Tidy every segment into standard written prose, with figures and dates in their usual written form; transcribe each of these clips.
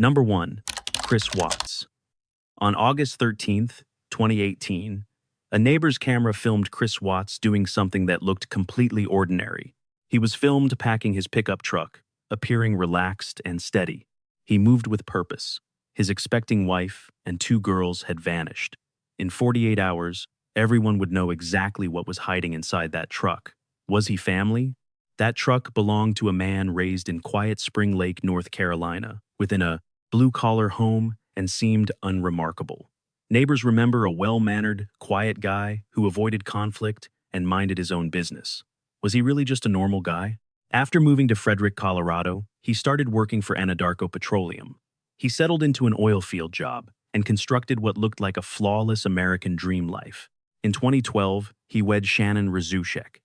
Number 1. Chris Watts. On August 13th, 2018, a neighbor's camera filmed Chris Watts doing something that looked completely ordinary. He was filmed packing his pickup truck, appearing relaxed and steady. He moved with purpose. His expecting wife and 2 girls had vanished. In 48 hours, everyone would know exactly what was hiding inside that truck. Was he family? That truck belonged to a man raised in Quiet Spring Lake, North Carolina, within a blue-collar home, and seemed unremarkable. Neighbors remember a well-mannered, quiet guy who avoided conflict and minded his own business. Was he really just a normal guy? After moving to Frederick, Colorado, he started working for Anadarko Petroleum. He settled into an oil field job and constructed what looked like a flawless American dream life. In 2012, he wed Shanann Razuchek.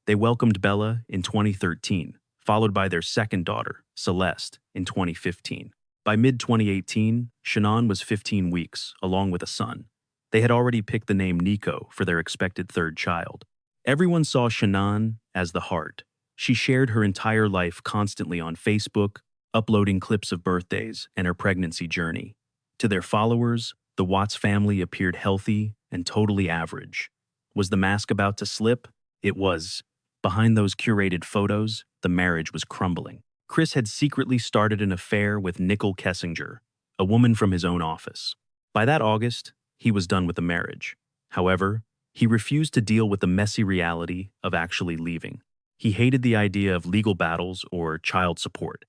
They welcomed Bella in 2013, followed by their second daughter, Celeste, in 2015. By mid-2018, Shanann was 15 weeks, along with a son. They had already picked the name Nico for their expected third child. Everyone saw Shanann as the heart. She shared her entire life constantly on Facebook, uploading clips of birthdays and her pregnancy journey. To their followers, the Watts family appeared healthy and totally average. Was the mask about to slip? It was. Behind those curated photos, the marriage was crumbling. Chris had secretly started an affair with Nicole Kessinger, a woman from his own office. By that August, he was done with the marriage. However, he refused to deal with the messy reality of actually leaving. He hated the idea of legal battles or child support.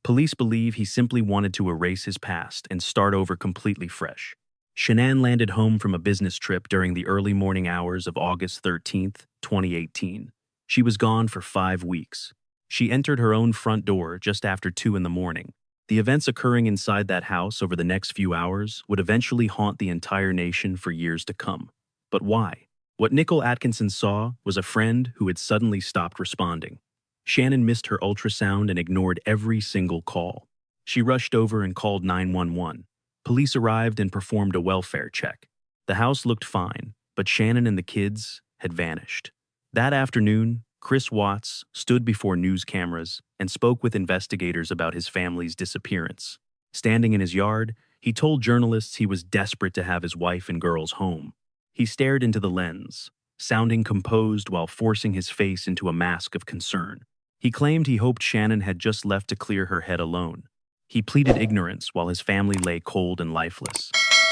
Police believe he simply wanted to erase his past and start over completely fresh. Shanann landed home from a business trip during the early morning hours of August 13th, 2018. She was gone for 5 weeks. She entered her own front door just after 2 in the morning. The events occurring inside that house over the next few hours would eventually haunt the entire nation for years to come. But why? What Nicole Atkinson saw was a friend who had suddenly stopped responding. Shanann missed her ultrasound and ignored every single call. She rushed over and called 911. Police arrived and performed a welfare check. The house looked fine, but Shanann and the kids had vanished. That afternoon, Chris Watts stood before news cameras and spoke with investigators about his family's disappearance. Standing in his yard, he told journalists he was desperate to have his wife and girls home. He stared into the lens, sounding composed while forcing his face into a mask of concern. He claimed he hoped Shanann had just left to clear her head alone. He pleaded ignorance while his family lay cold and lifeless.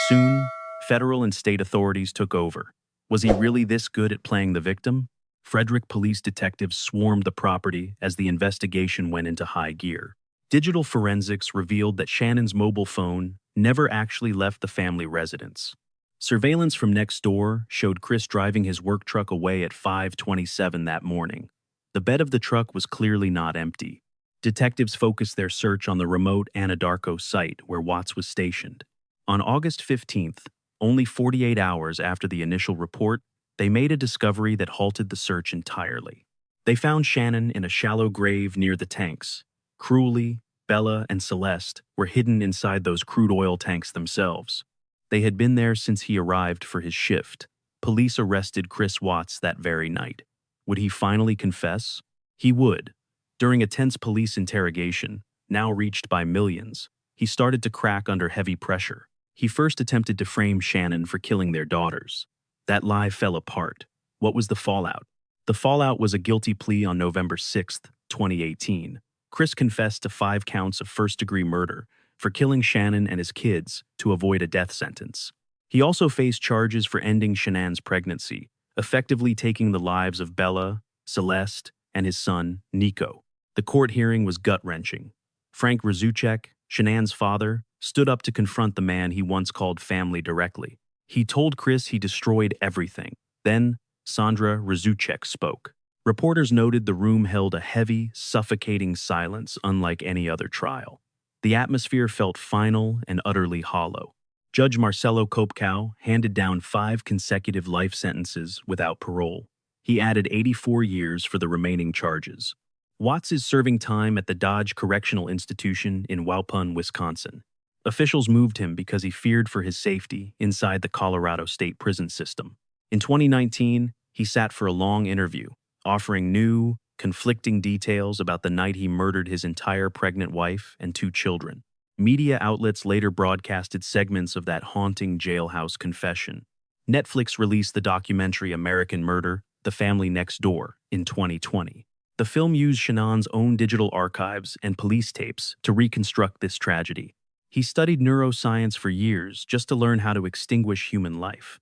Soon, federal and state authorities took over. Was he really this good at playing the victim? Frederick police detectives swarmed the property as the investigation went into high gear. Digital forensics revealed that Shannon's mobile phone never actually left the family residence. Surveillance from next door showed Chris driving his work truck away at 5:27 that morning. The bed of the truck was clearly not empty. Detectives focused their search on the remote Anadarko site where Watts was stationed. On August 15th, only 48 hours after the initial report, they made a discovery that halted the search entirely. They found Shanann in a shallow grave near the tanks. Cruelly, Bella and Celeste were hidden inside those crude oil tanks themselves. They had been there since he arrived for his shift. Police arrested Chris Watts that very night. Would he finally confess? He would. During a tense police interrogation, now reached by millions, he started to crack under heavy pressure. He first attempted to frame Shanann for killing their daughters. That lie fell apart. What was the fallout? The fallout was a guilty plea on November 6th, 2018. Chris confessed to 5 counts of first-degree murder for killing Shanann and his kids to avoid a death sentence. He also faced charges for ending Shanann's pregnancy, effectively taking the lives of Bella, Celeste, and his son, Nico. The court hearing was gut-wrenching. Frank Razuchek, Shanann's father, stood up to confront the man he once called family directly. He told Chris he destroyed everything. Then, Sandra Razuchek spoke. Reporters noted the room held a heavy, suffocating silence unlike any other trial. The atmosphere felt final and utterly hollow. Judge Marcelo Kopkow handed down 5 consecutive life sentences without parole. He added 84 years for the remaining charges. Watts is serving time at the Dodge Correctional Institution in Waupun, Wisconsin. Officials moved him because he feared for his safety inside the Colorado state prison system. In 2019, he sat for a long interview, offering new, conflicting details about the night he murdered his entire pregnant wife and 2 children. Media outlets later broadcasted segments of that haunting jailhouse confession. Netflix released the documentary American Murder, The Family Next Door in 2020. The film used Shanann's own digital archives and police tapes to reconstruct this tragedy. He studied neuroscience for years just to learn how to extinguish human life.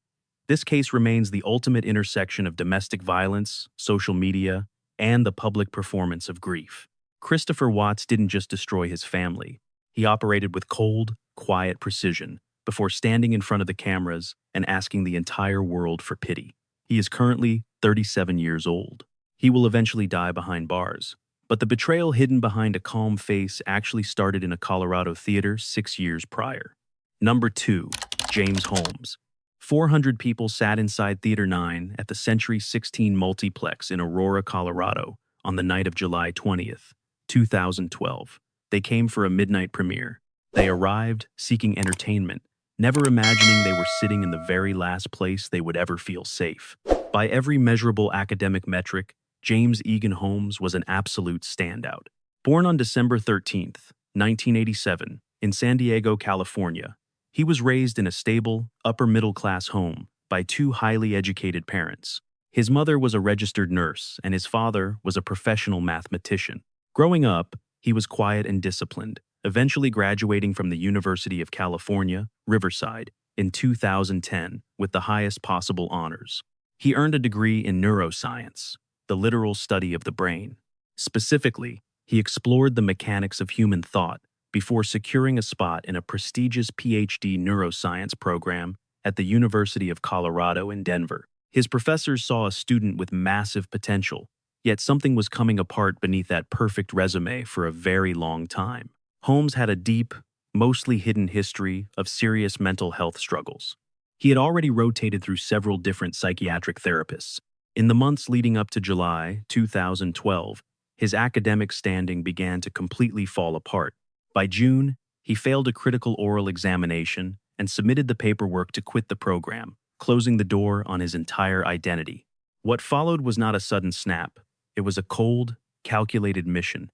This case remains the ultimate intersection of domestic violence, social media, and the public performance of grief. Christopher Watts didn't just destroy his family. He operated with cold, quiet precision before standing in front of the cameras and asking the entire world for pity. He is currently 37 years old. He will eventually die behind bars. But the betrayal hidden behind a calm face actually started in a Colorado theater 6 years prior. Number 2. James Holmes. 400 people sat inside Theater 9 at the Century 16 multiplex in Aurora, Colorado on the night of July 20th, 2012. They came for a midnight premiere. They arrived seeking entertainment, never imagining they were sitting in the very last place they would ever feel safe. By every measurable academic metric, James Egan Holmes was an absolute standout. Born on December 13th, 1987, in San Diego, California, he was raised in a stable, upper-middle-class home by two highly educated parents. His mother was a registered nurse, and his father was a professional mathematician. Growing up, he was quiet and disciplined, eventually graduating from the University of California, Riverside, in 2010 with the highest possible honors. He earned a degree in neuroscience, the literal study of the brain. Specifically, he explored the mechanics of human thought before securing a spot in a prestigious PhD neuroscience program at the University of Colorado in Denver. His professors saw a student with massive potential, yet something was coming apart beneath that perfect resume for a very long time. Holmes had a deep, mostly hidden history of serious mental health struggles. He had already rotated through several different psychiatric therapists. In the months leading up to July 2012, his academic standing began to completely fall apart. By June, he failed a critical oral examination and submitted the paperwork to quit the program, closing the door on his entire identity. What followed was not a sudden snap. It was a cold, calculated mission.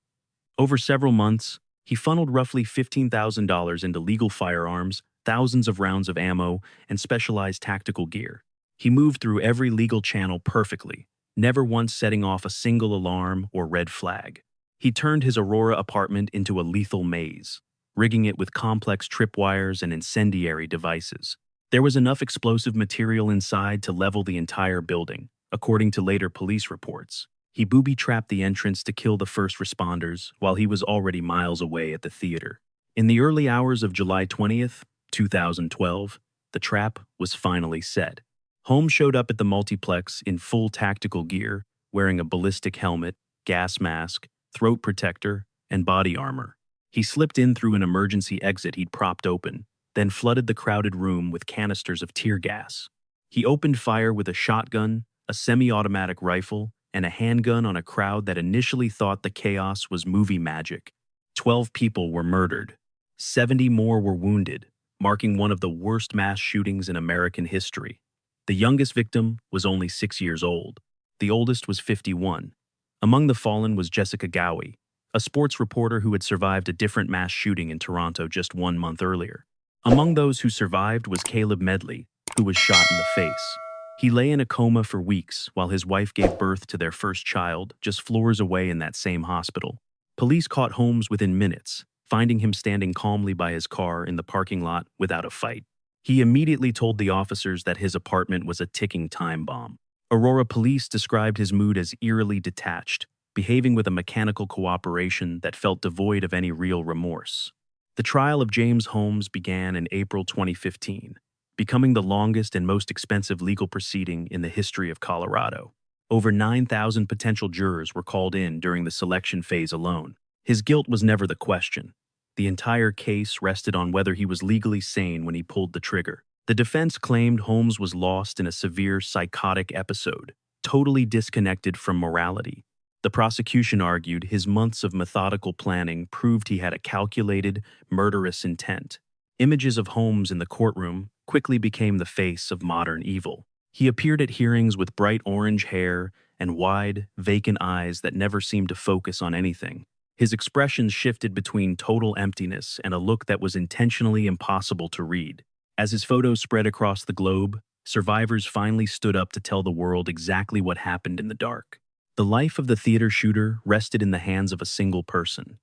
Over several months, he funneled roughly $15,000 into legal firearms, thousands of rounds of ammo, and specialized tactical gear. He moved through every legal channel perfectly, never once setting off a single alarm or red flag. He turned his Aurora apartment into a lethal maze, rigging it with complex tripwires and incendiary devices. There was enough explosive material inside to level the entire building, according to later police reports. He booby-trapped the entrance to kill the first responders while he was already miles away at the theater. In the early hours of July 20th, 2012, the trap was finally set. Holmes showed up at the multiplex in full tactical gear, wearing a ballistic helmet, gas mask, throat protector, and body armor. He slipped in through an emergency exit he'd propped open, then flooded the crowded room with canisters of tear gas. He opened fire with a shotgun, a semi-automatic rifle, and a handgun on a crowd that initially thought the chaos was movie magic. 12 people were murdered. 70 more were wounded, marking one of the worst mass shootings in American history. The youngest victim was only 6 years old. The oldest was 51. Among the fallen was Jessica Gowie, a sports reporter who had survived a different mass shooting in Toronto just 1 month earlier. Among those who survived was Caleb Medley, who was shot in the face. He lay in a coma for weeks while his wife gave birth to their first child just floors away in that same hospital. Police caught Holmes within minutes, finding him standing calmly by his car in the parking lot without a fight. He immediately told the officers that his apartment was a ticking time bomb. Aurora police described his mood as eerily detached, behaving with a mechanical cooperation that felt devoid of any real remorse. The trial of James Holmes began in April 2015, becoming the longest and most expensive legal proceeding in the history of Colorado. Over 9,000 potential jurors were called in during the selection phase alone. His guilt was never the question. The entire case rested on whether he was legally sane when he pulled the trigger. The defense claimed Holmes was lost in a severe psychotic episode, totally disconnected from morality. The prosecution argued his months of methodical planning proved he had a calculated, murderous intent. Images of Holmes in the courtroom quickly became the face of modern evil. He appeared at hearings with bright orange hair and wide, vacant eyes that never seemed to focus on anything. His expressions shifted between total emptiness and a look that was intentionally impossible to read. As his photos spread across the globe, survivors finally stood up to tell the world exactly what happened in the dark. The life of the theater shooter rested in the hands of a single person.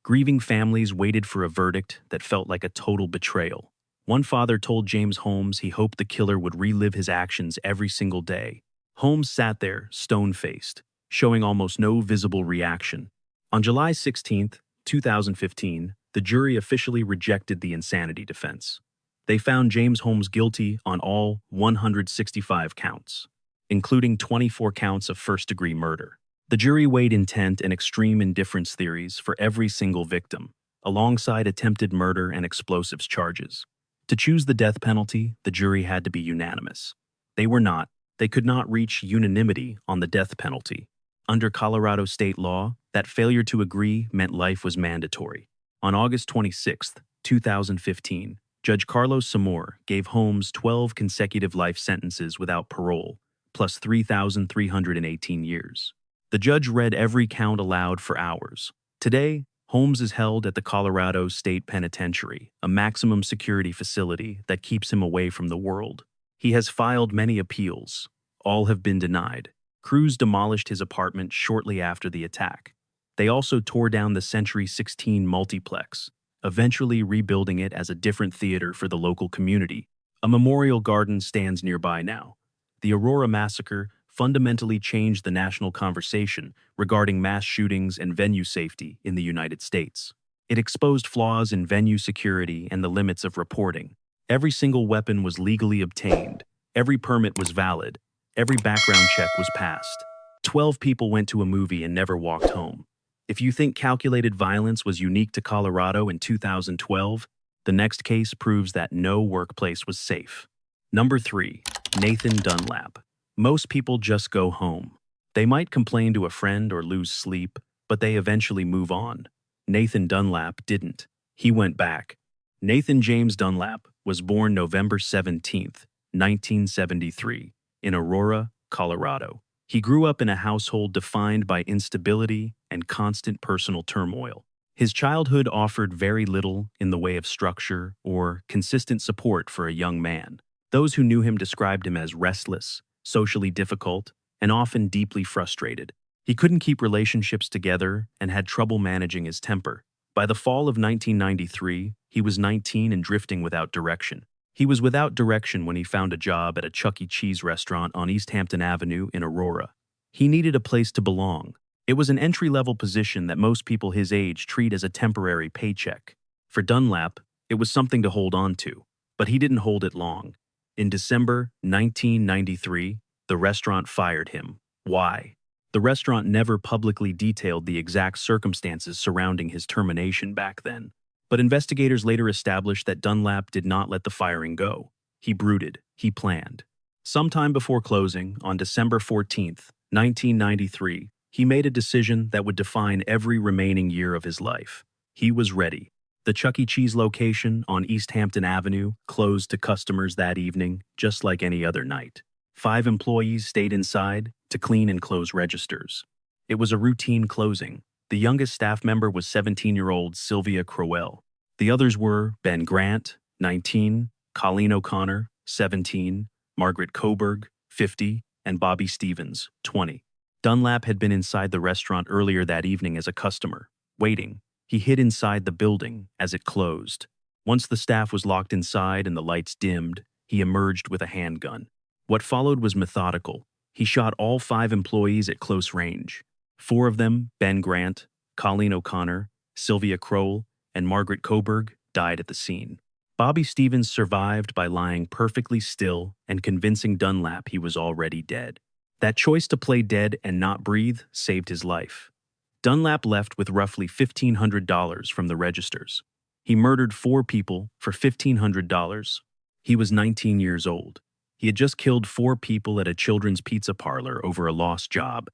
Grieving families waited for a verdict that felt like a total betrayal. One father told James Holmes he hoped the killer would relive his actions every single day. Holmes sat there, stone-faced, showing almost no visible reaction. On July 16, 2015, the jury officially rejected the insanity defense. They found James Holmes guilty on all 165 counts, including 24 counts of first-degree murder. The jury weighed intent and extreme indifference theories for every single victim, alongside attempted murder and explosives charges. To choose the death penalty, the jury had to be unanimous. They were not. They could not reach unanimity on the death penalty. Under Colorado state law, that failure to agree meant life was mandatory. On August 26, 2015, Judge Carlos Moor gave Holmes 12 consecutive life sentences without parole, plus 3,318 years. The judge read every count aloud for hours. Today, Holmes is held at the Colorado State Penitentiary, a maximum security facility that keeps him away from the world. He has filed many appeals. All have been denied. Crews demolished his apartment shortly after the attack. They also tore down the Century 16 multiplex, eventually rebuilding it as a different theater for the local community. A memorial garden stands nearby now. The Aurora massacre fundamentally changed the national conversation regarding mass shootings and venue safety in the United States. It exposed flaws in venue security and the limits of reporting. Every single weapon was legally obtained. Every permit was valid. Every background check was passed. 12 people went to a movie and never walked home. If you think calculated violence was unique to Colorado in 2012, the next case proves that no workplace was safe. Number 3. Nathan Dunlap. Most people just go home. They might complain to a friend or lose sleep, but they eventually move on. Nathan Dunlap didn't. He went back. Nathan James Dunlap was born November 17, 1973, in Aurora, Colorado. He grew up in a household defined by instability and constant personal turmoil. His childhood offered very little in the way of structure or consistent support for a young man. Those who knew him described him as restless, socially difficult, and often deeply frustrated. He couldn't keep relationships together and had trouble managing his temper. By the fall of 1993, he was 19 and drifting without direction. He was without direction when he found a job at a Chuck E. Cheese restaurant on East Hampton Avenue in Aurora. He needed a place to belong. It was an entry-level position that most people his age treat as a temporary paycheck. For Dunlap, it was something to hold on to, but he didn't hold it long. In December 1993, the restaurant fired him. Why? The restaurant never publicly detailed the exact circumstances surrounding his termination back then, but investigators later established that Dunlap did not let the firing go. He brooded. He planned. Sometime before closing, on December 14, 1993, he made a decision that would define every remaining year of his life. He was ready. The Chuck E. Cheese location on East Hampton Avenue closed to customers that evening, just like any other night. 5 employees stayed inside to clean and close registers. It was a routine closing. The youngest staff member was 17-year-old Sylvia Crowell. The others were Ben Grant, 19, Colleen O'Connor, 17, Margaret Coburg, 50, and Bobby Stevens, 20. Dunlap had been inside the restaurant earlier that evening as a customer, waiting. He hid inside the building as it closed. Once the staff was locked inside and the lights dimmed, he emerged with a handgun. What followed was methodical. He shot all 5 employees at close range. 4 of them, Ben Grant, Colleen O'Connor, Sylvia Crowell, and Margaret Coburg, died at the scene. Bobby Stevens survived by lying perfectly still and convincing Dunlap he was already dead. That choice to play dead and not breathe saved his life. Dunlap left with roughly $1,500 from the registers. He murdered 4 people for $1,500. He was 19 years old. He had just killed 4 people at a children's pizza parlor over a lost job.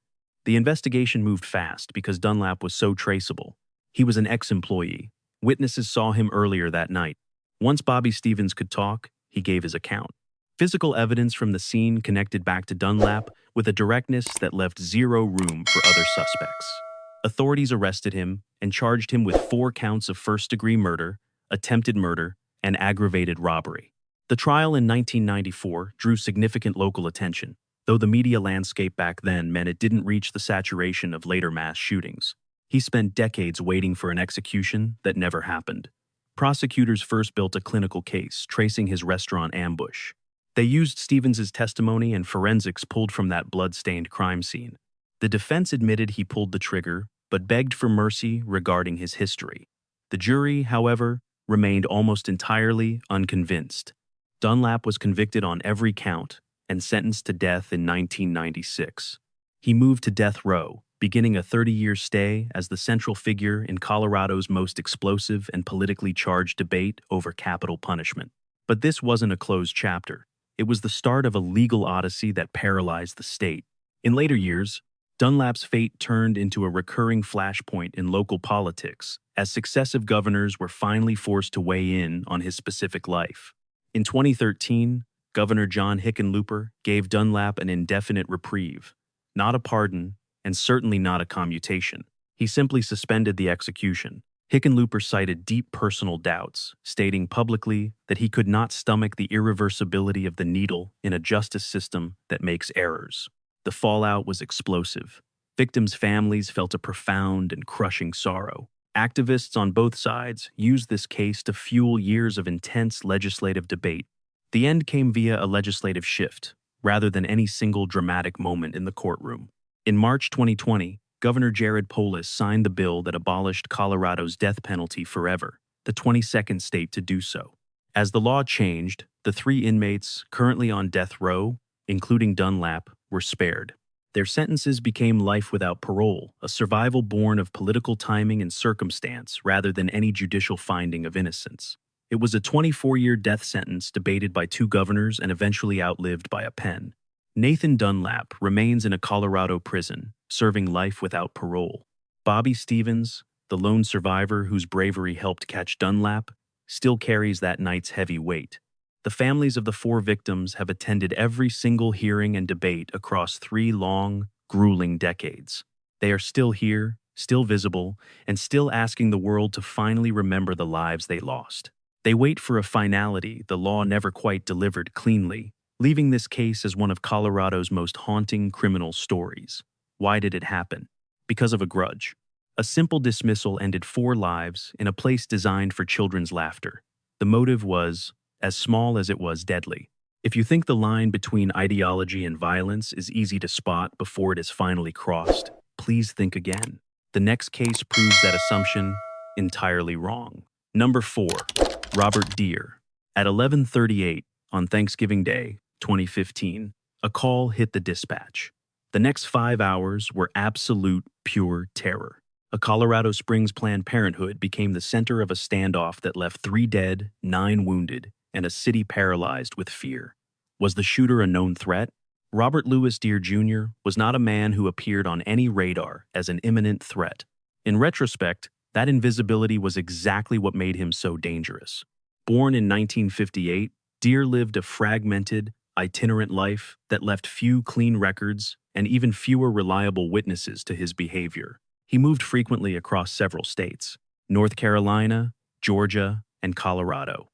The investigation moved fast because Dunlap was so traceable. He was an ex-employee. Witnesses saw him earlier that night. Once Bobby Stevens could talk, he gave his account. Physical evidence from the scene connected back to Dunlap with a directness that left zero room for other suspects. Authorities arrested him, and charged him with 4 counts of first-degree murder, attempted murder, and aggravated robbery. The trial in 1994 drew significant local attention, though the media landscape back then meant it didn't reach the saturation of later mass shootings. He spent decades waiting for an execution that never happened. Prosecutors first built a clinical case, tracing his restaurant ambush. They used Stevens's testimony and forensics pulled from that blood-stained crime scene. The defense admitted he pulled the trigger, but begged for mercy regarding his history. The jury, however, remained almost entirely unconvinced. Dunlap was convicted on every count and sentenced to death in 1996. He moved to death row, beginning a 30-year stay as the central figure in Colorado's most explosive and politically charged debate over capital punishment. But this wasn't a closed chapter. It was the start of a legal odyssey that paralyzed the state. In later years, Dunlap's fate turned into a recurring flashpoint in local politics as successive governors were finally forced to weigh in on his specific life. In 2013, Governor John Hickenlooper gave Dunlap an indefinite reprieve, not a pardon, and certainly not a commutation. He simply suspended the execution. Hickenlooper cited deep personal doubts, stating publicly that he could not stomach the irreversibility of the needle in a justice system that makes errors. The fallout was explosive. Victims' families felt a profound and crushing sorrow. Activists on both sides used this case to fuel years of intense legislative debate. The end came via a legislative shift, rather than any single dramatic moment in the courtroom. In March 2020, Governor Jared Polis signed the bill that abolished Colorado's death penalty forever, the 22nd state to do so. As the law changed, the 3 inmates currently on death row, including Dunlap, were spared. Their sentences became life without parole, a survival born of political timing and circumstance rather than any judicial finding of innocence. It was a 24-year death sentence debated by 2 governors and eventually outlived by a pen. Nathan Dunlap remains in a Colorado prison, serving life without parole. Bobby Stevens, the lone survivor whose bravery helped catch Dunlap, still carries that night's heavy weight. The families of the 4 victims have attended every single hearing and debate across 3 long, grueling decades. They are still here, still visible, and still asking the world to finally remember the lives they lost. They wait for a finality the law never quite delivered cleanly, leaving this case as one of Colorado's most haunting criminal stories. Why did it happen? Because of a grudge. A simple dismissal ended 4 lives in a place designed for children's laughter. The motive was as small as it was deadly. If you think the line between ideology and violence is easy to spot before it is finally crossed, please think again. The next case proves that assumption entirely wrong. Number 4. Robert Deere. At 11:38 on Thanksgiving Day, 2015, a call hit the dispatch. The next 5 hours were absolute, pure terror. A Colorado Springs Planned Parenthood became the center of a standoff that left 3 dead, 9 wounded, and a city paralyzed with fear. Was the shooter a known threat? Robert Louis Deere Jr. was not a man who appeared on any radar as an imminent threat. In retrospect, that invisibility was exactly what made him so dangerous. Born in 1958, Deere lived a fragmented, itinerant life that left few clean records and even fewer reliable witnesses to his behavior. He moved frequently across several states: North Carolina, Georgia, and Colorado.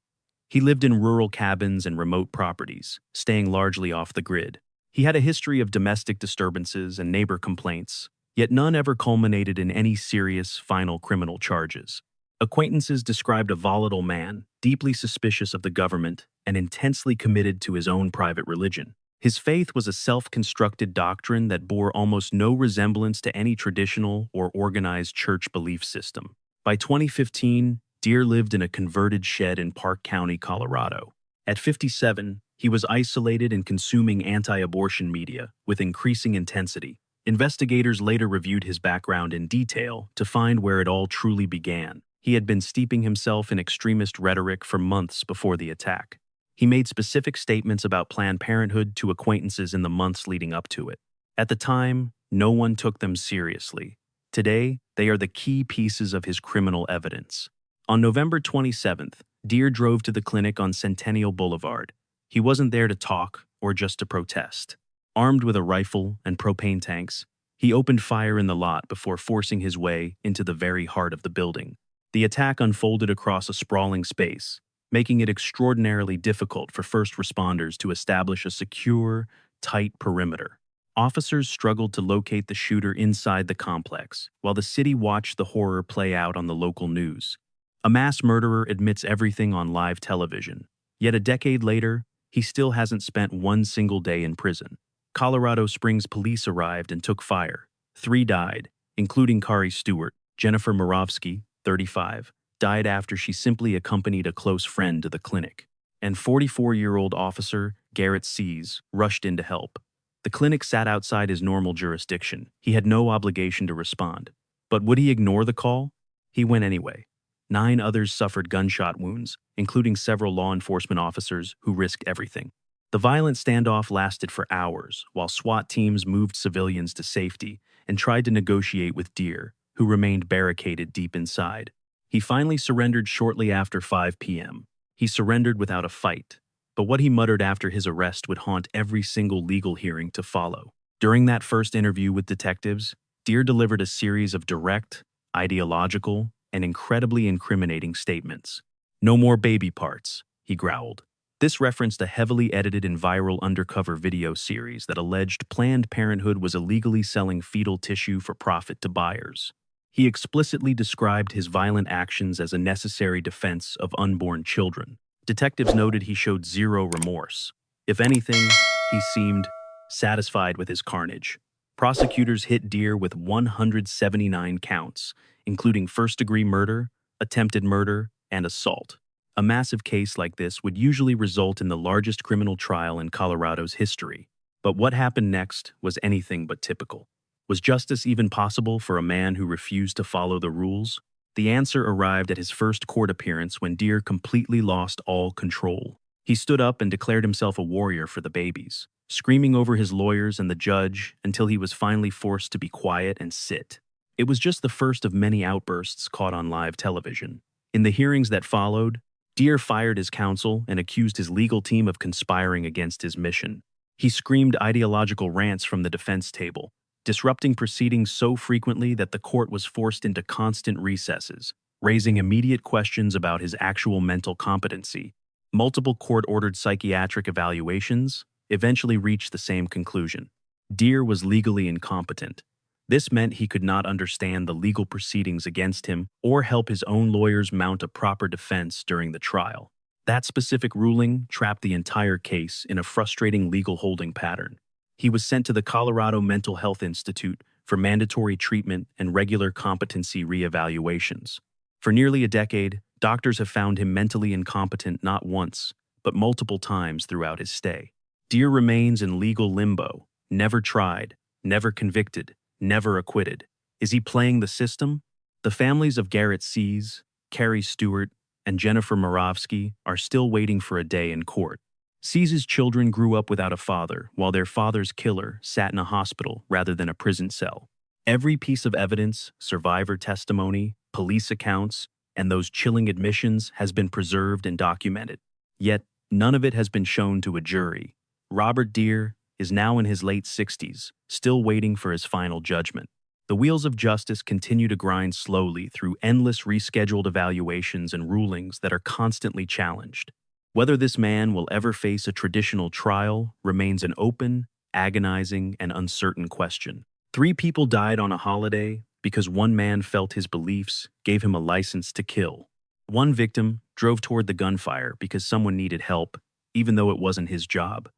He lived in rural cabins and remote properties, staying largely off the grid. He had a history of domestic disturbances and neighbor complaints, yet none ever culminated in any serious, final criminal charges. Acquaintances described a volatile man, deeply suspicious of the government and intensely committed to his own private religion. His faith was a self-constructed doctrine that bore almost no resemblance to any traditional or organized church belief system. By 2015, Deere lived in a converted shed in Park County, Colorado. At 57, he was isolated and consuming anti-abortion media with increasing intensity. Investigators later reviewed his background in detail to find where it all truly began. He had been steeping himself in extremist rhetoric for months before the attack. He made specific statements about Planned Parenthood to acquaintances in the months leading up to it. At the time, no one took them seriously. Today, they are the key pieces of his criminal evidence. On November 27th, Deere drove to the clinic on Centennial Boulevard. He wasn't there to talk or just to protest. Armed with a rifle and propane tanks, He opened fire in the lot before forcing his way into the very heart of the building. The attack unfolded across a sprawling space, making it extraordinarily difficult for first responders to establish a secure, tight perimeter. Officers struggled to locate the shooter inside the complex, while the city watched the horror play out on the local news. A mass murderer admits everything on live television, yet a decade later, he still hasn't spent one single day in prison. Colorado Springs police arrived and took fire. 3 died, including Kari Stewart. Jennifer Moravsky, 35, died after she simply accompanied a close friend to the clinic. And 44-year-old officer Garrett Sees rushed in to help. The clinic sat outside his normal jurisdiction. He had no obligation to respond. But would he ignore the call? He went anyway. 9 others suffered gunshot wounds, including several law enforcement officers who risked everything. The violent standoff lasted for hours, while SWAT teams moved civilians to safety and tried to negotiate with Deer, who remained barricaded deep inside. He finally surrendered shortly after 5 p.m. He surrendered without a fight, but what he muttered after his arrest would haunt every single legal hearing to follow. During that first interview with detectives, Deer delivered a series of direct, ideological, and incredibly incriminating statements. "No more baby parts," he growled. This referenced a heavily edited and viral undercover video series that alleged Planned Parenthood was illegally selling fetal tissue for profit to buyers. He explicitly described his violent actions as a necessary defense of unborn children. Detectives noted he showed zero remorse. If anything, he seemed satisfied with his carnage. Prosecutors hit Deer with 179 counts, including first-degree murder, attempted murder, and assault. A massive case like this would usually result in the largest criminal trial in Colorado's history. But what happened next was anything but typical. Was justice even possible for a man who refused to follow the rules? The answer arrived at his first court appearance when Deer completely lost all control. He stood up and declared himself a warrior for the babies, screaming over his lawyers and the judge until he was finally forced to be quiet and sit. It was just the first of many outbursts caught on live television. In the hearings that followed, Deer fired his counsel and accused his legal team of conspiring against his mission. He screamed ideological rants from the defense table, disrupting proceedings so frequently that the court was forced into constant recesses, raising immediate questions about his actual mental competency. Multiple court-ordered psychiatric evaluations eventually reached the same conclusion. Deer was legally incompetent. This meant he could not understand the legal proceedings against him or help his own lawyers mount a proper defense during the trial. That specific ruling trapped the entire case in a frustrating legal holding pattern. He was sent to the Colorado Mental Health Institute for mandatory treatment and regular competency reevaluations. For nearly a decade, doctors have found him mentally incompetent not once, but multiple times throughout his stay. Deer remains in legal limbo, never tried, never convicted, never acquitted. Is he playing the system? The families of Garrett Sees, Kari Stewart, and Jennifer Moravsky are still waiting for a day in court. Sees' children grew up without a father, while their father's killer sat in a hospital rather than a prison cell. Every piece of evidence, survivor testimony, police accounts, and those chilling admissions has been preserved and documented. Yet, none of it has been shown to a jury. Robert Deer is now in his late 60s, still waiting for his final judgment. The wheels of justice continue to grind slowly through endless rescheduled evaluations and rulings that are constantly challenged. Whether this man will ever face a traditional trial remains an open, agonizing, and uncertain question. 3 people died on a holiday because one man felt his beliefs gave him a license to kill. One victim drove toward the gunfire because someone needed help, even though it wasn't his job.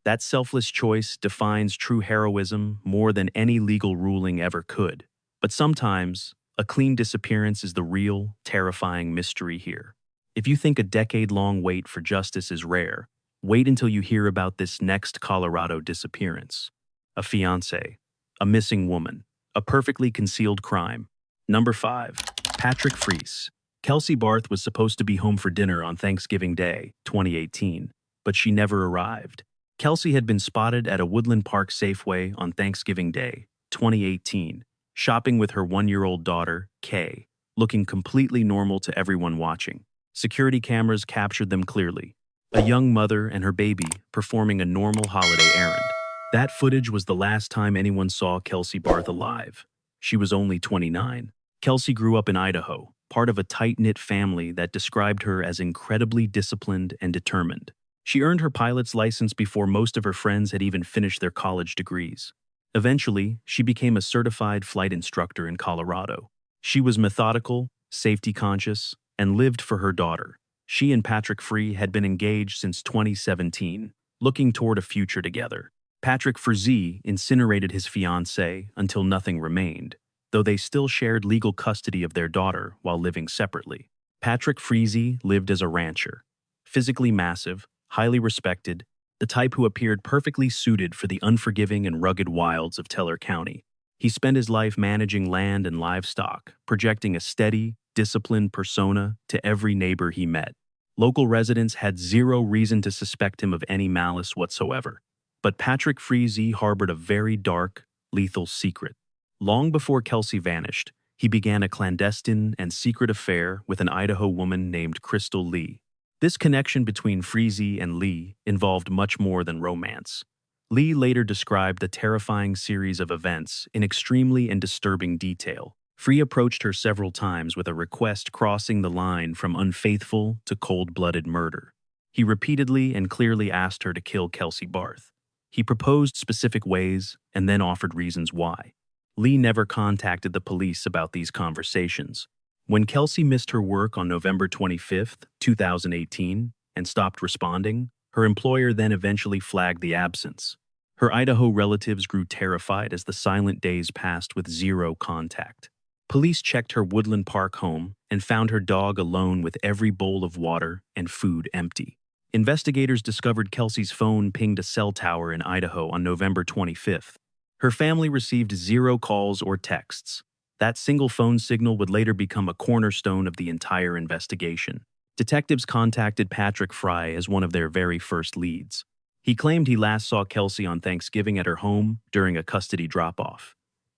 That selfless choice defines true heroism more than any legal ruling ever could. But sometimes, a clean disappearance is the real, terrifying mystery here. If you think a decade-long wait for justice is rare, wait until you hear about this next Colorado disappearance. A fiancé, a missing woman, a perfectly concealed crime. Number 5. Patrick Freese. Kelsey Barth was supposed to be home for dinner on Thanksgiving Day, 2018, but she never arrived. Kelsey had been spotted at a Woodland Park Safeway on Thanksgiving Day, 2018, shopping with her 1-year-old daughter, Kay, looking completely normal to everyone watching. Security cameras captured them clearly, a young mother and her baby performing a normal holiday errand. That footage was the last time anyone saw Kelsey Barth alive. She was only 29. Kelsey grew up in Idaho, part of a tight-knit family that described her as incredibly disciplined and determined. She earned her pilot's license before most of her friends had even finished their college degrees. Eventually, she became a certified flight instructor in Colorado. She was methodical, safety-conscious, and lived for her daughter. She and Patrick Free had been engaged since 2017, looking toward a future together. Patrick Free incinerated his fiancée until nothing remained, though they still shared legal custody of their daughter while living separately. Patrick Free lived as a rancher, physically massive, highly respected, the type who appeared perfectly suited for the unforgiving and rugged wilds of Teller County. He spent his life managing land and livestock, projecting a steady, disciplined persona to every neighbor he met. Local residents had zero reason to suspect him of any malice whatsoever. But Patrick Free harbored a very dark, lethal secret. Long before Kelsey vanished, he began a clandestine and secret affair with an Idaho woman named Crystal Lee. This connection between Free and Lee involved much more than romance. Lee later described the terrifying series of events in extremely and disturbing detail. Free approached her several times with a request crossing the line from unfaithful to cold-blooded murder. He repeatedly and clearly asked her to kill Kelsey Barth. He proposed specific ways and then offered reasons why. Lee never contacted the police about these conversations. When Kelsey missed her work on November 25, 2018, and stopped responding, her employer then eventually flagged the absence. Her Idaho relatives grew terrified as the silent days passed with zero contact. Police checked her Woodland Park home and found her dog alone with every bowl of water and food empty. Investigators discovered Kelsey's phone pinged a cell tower in Idaho on November 25th. Her family received zero calls or texts. That single phone signal would later become a cornerstone of the entire investigation. Detectives contacted Patrick Free as one of their very first leads. He claimed he last saw Kelsey on Thanksgiving at her home during a custody drop-off.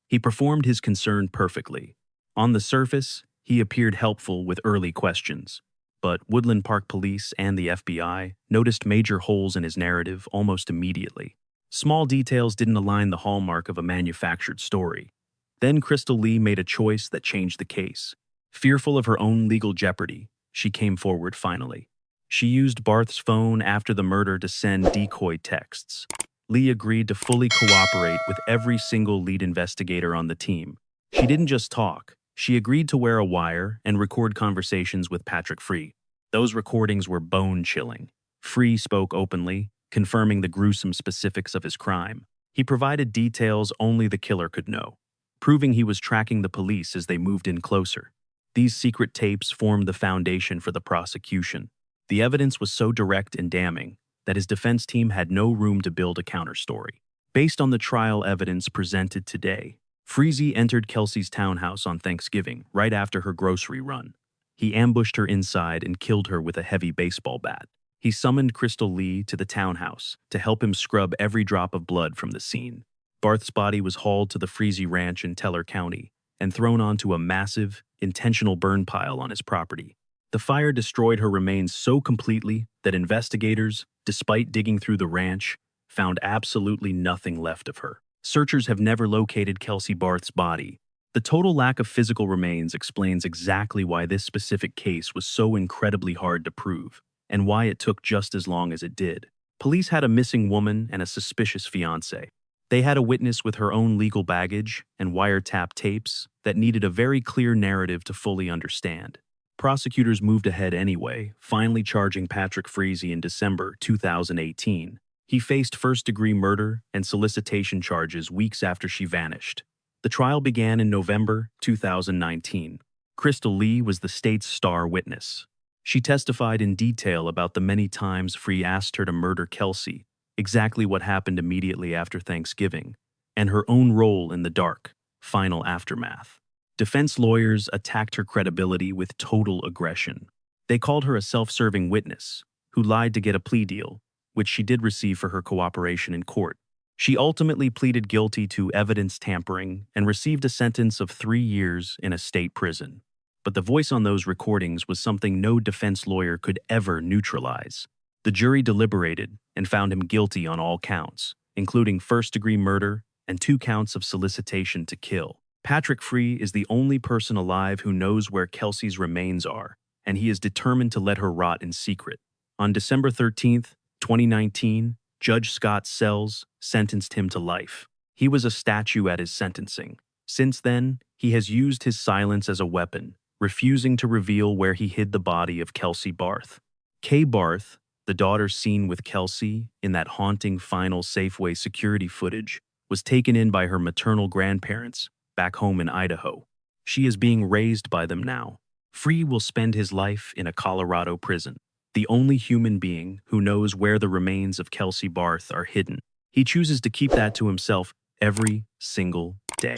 He performed his concern perfectly. On the surface, he appeared helpful with early questions. But Woodland Park Police and the FBI noticed major holes in his narrative almost immediately. Small details didn't align the hallmark of a manufactured story. Then Crystal Lee made a choice that changed the case. Fearful of her own legal jeopardy, she came forward finally. She used Barth's phone after the murder to send decoy texts. Lee agreed to fully cooperate with every single lead investigator on the team. She didn't just talk. She agreed to wear a wire and record conversations with Patrick Free. Those recordings were bone-chilling. Free spoke openly, confirming the gruesome specifics of his crime. He provided details only the killer could know, proving he was tracking the police as they moved in closer. These secret tapes formed the foundation for the prosecution. The evidence was so direct and damning that his defense team had no room to build a counterstory. Based on the trial evidence presented today, Free entered Kelsey's townhouse on Thanksgiving, right after her grocery run. He ambushed her inside and killed her with a heavy baseball bat. He summoned Crystal Lee to the townhouse to help him scrub every drop of blood from the scene. Barth's body was hauled to the Free Ranch in Teller County and thrown onto a massive, intentional burn pile on his property. The fire destroyed her remains so completely that investigators, despite digging through the ranch, found absolutely nothing left of her. Searchers have never located Kelsey Barth's body. The total lack of physical remains explains exactly why this specific case was so incredibly hard to prove, and why it took just as long as it did. Police had a missing woman and a suspicious fiancé. They had a witness with her own legal baggage and wiretap tapes that needed a very clear narrative to fully understand. Prosecutors moved ahead anyway, finally charging Patrick Free in December 2018. He faced first-degree murder and solicitation charges weeks after she vanished. The trial began in November 2019. Crystal Lee was the state's star witness. She testified in detail about the many times Free asked her to murder Kelsey, exactly what happened immediately after Thanksgiving, and her own role in the dark, final aftermath. Defense lawyers attacked her credibility with total aggression. They called her a self-serving witness who lied to get a plea deal, which she did receive for her cooperation in court. She ultimately pleaded guilty to evidence tampering and received a sentence of 3 years in a state prison. But the voice on those recordings was something no defense lawyer could ever neutralize. The jury deliberated and found him guilty on all counts, including first-degree murder and 2 counts of solicitation to kill. Patrick Free is the only person alive who knows where Kelsey's remains are, and he is determined to let her rot in secret. On December 13th, 2019, Judge Scott Sells sentenced him to life. He was a statue at his sentencing. Since then, he has used his silence as a weapon, refusing to reveal where he hid the body of Kelsey Barth. Kay Barth, the daughter seen with Kelsey in that haunting final Safeway security footage, was taken in by her maternal grandparents back home in Idaho. She is being raised by them now. Free will spend his life in a Colorado prison, the only human being who knows where the remains of Kelsey Barth are hidden. He chooses to keep that to himself every single day.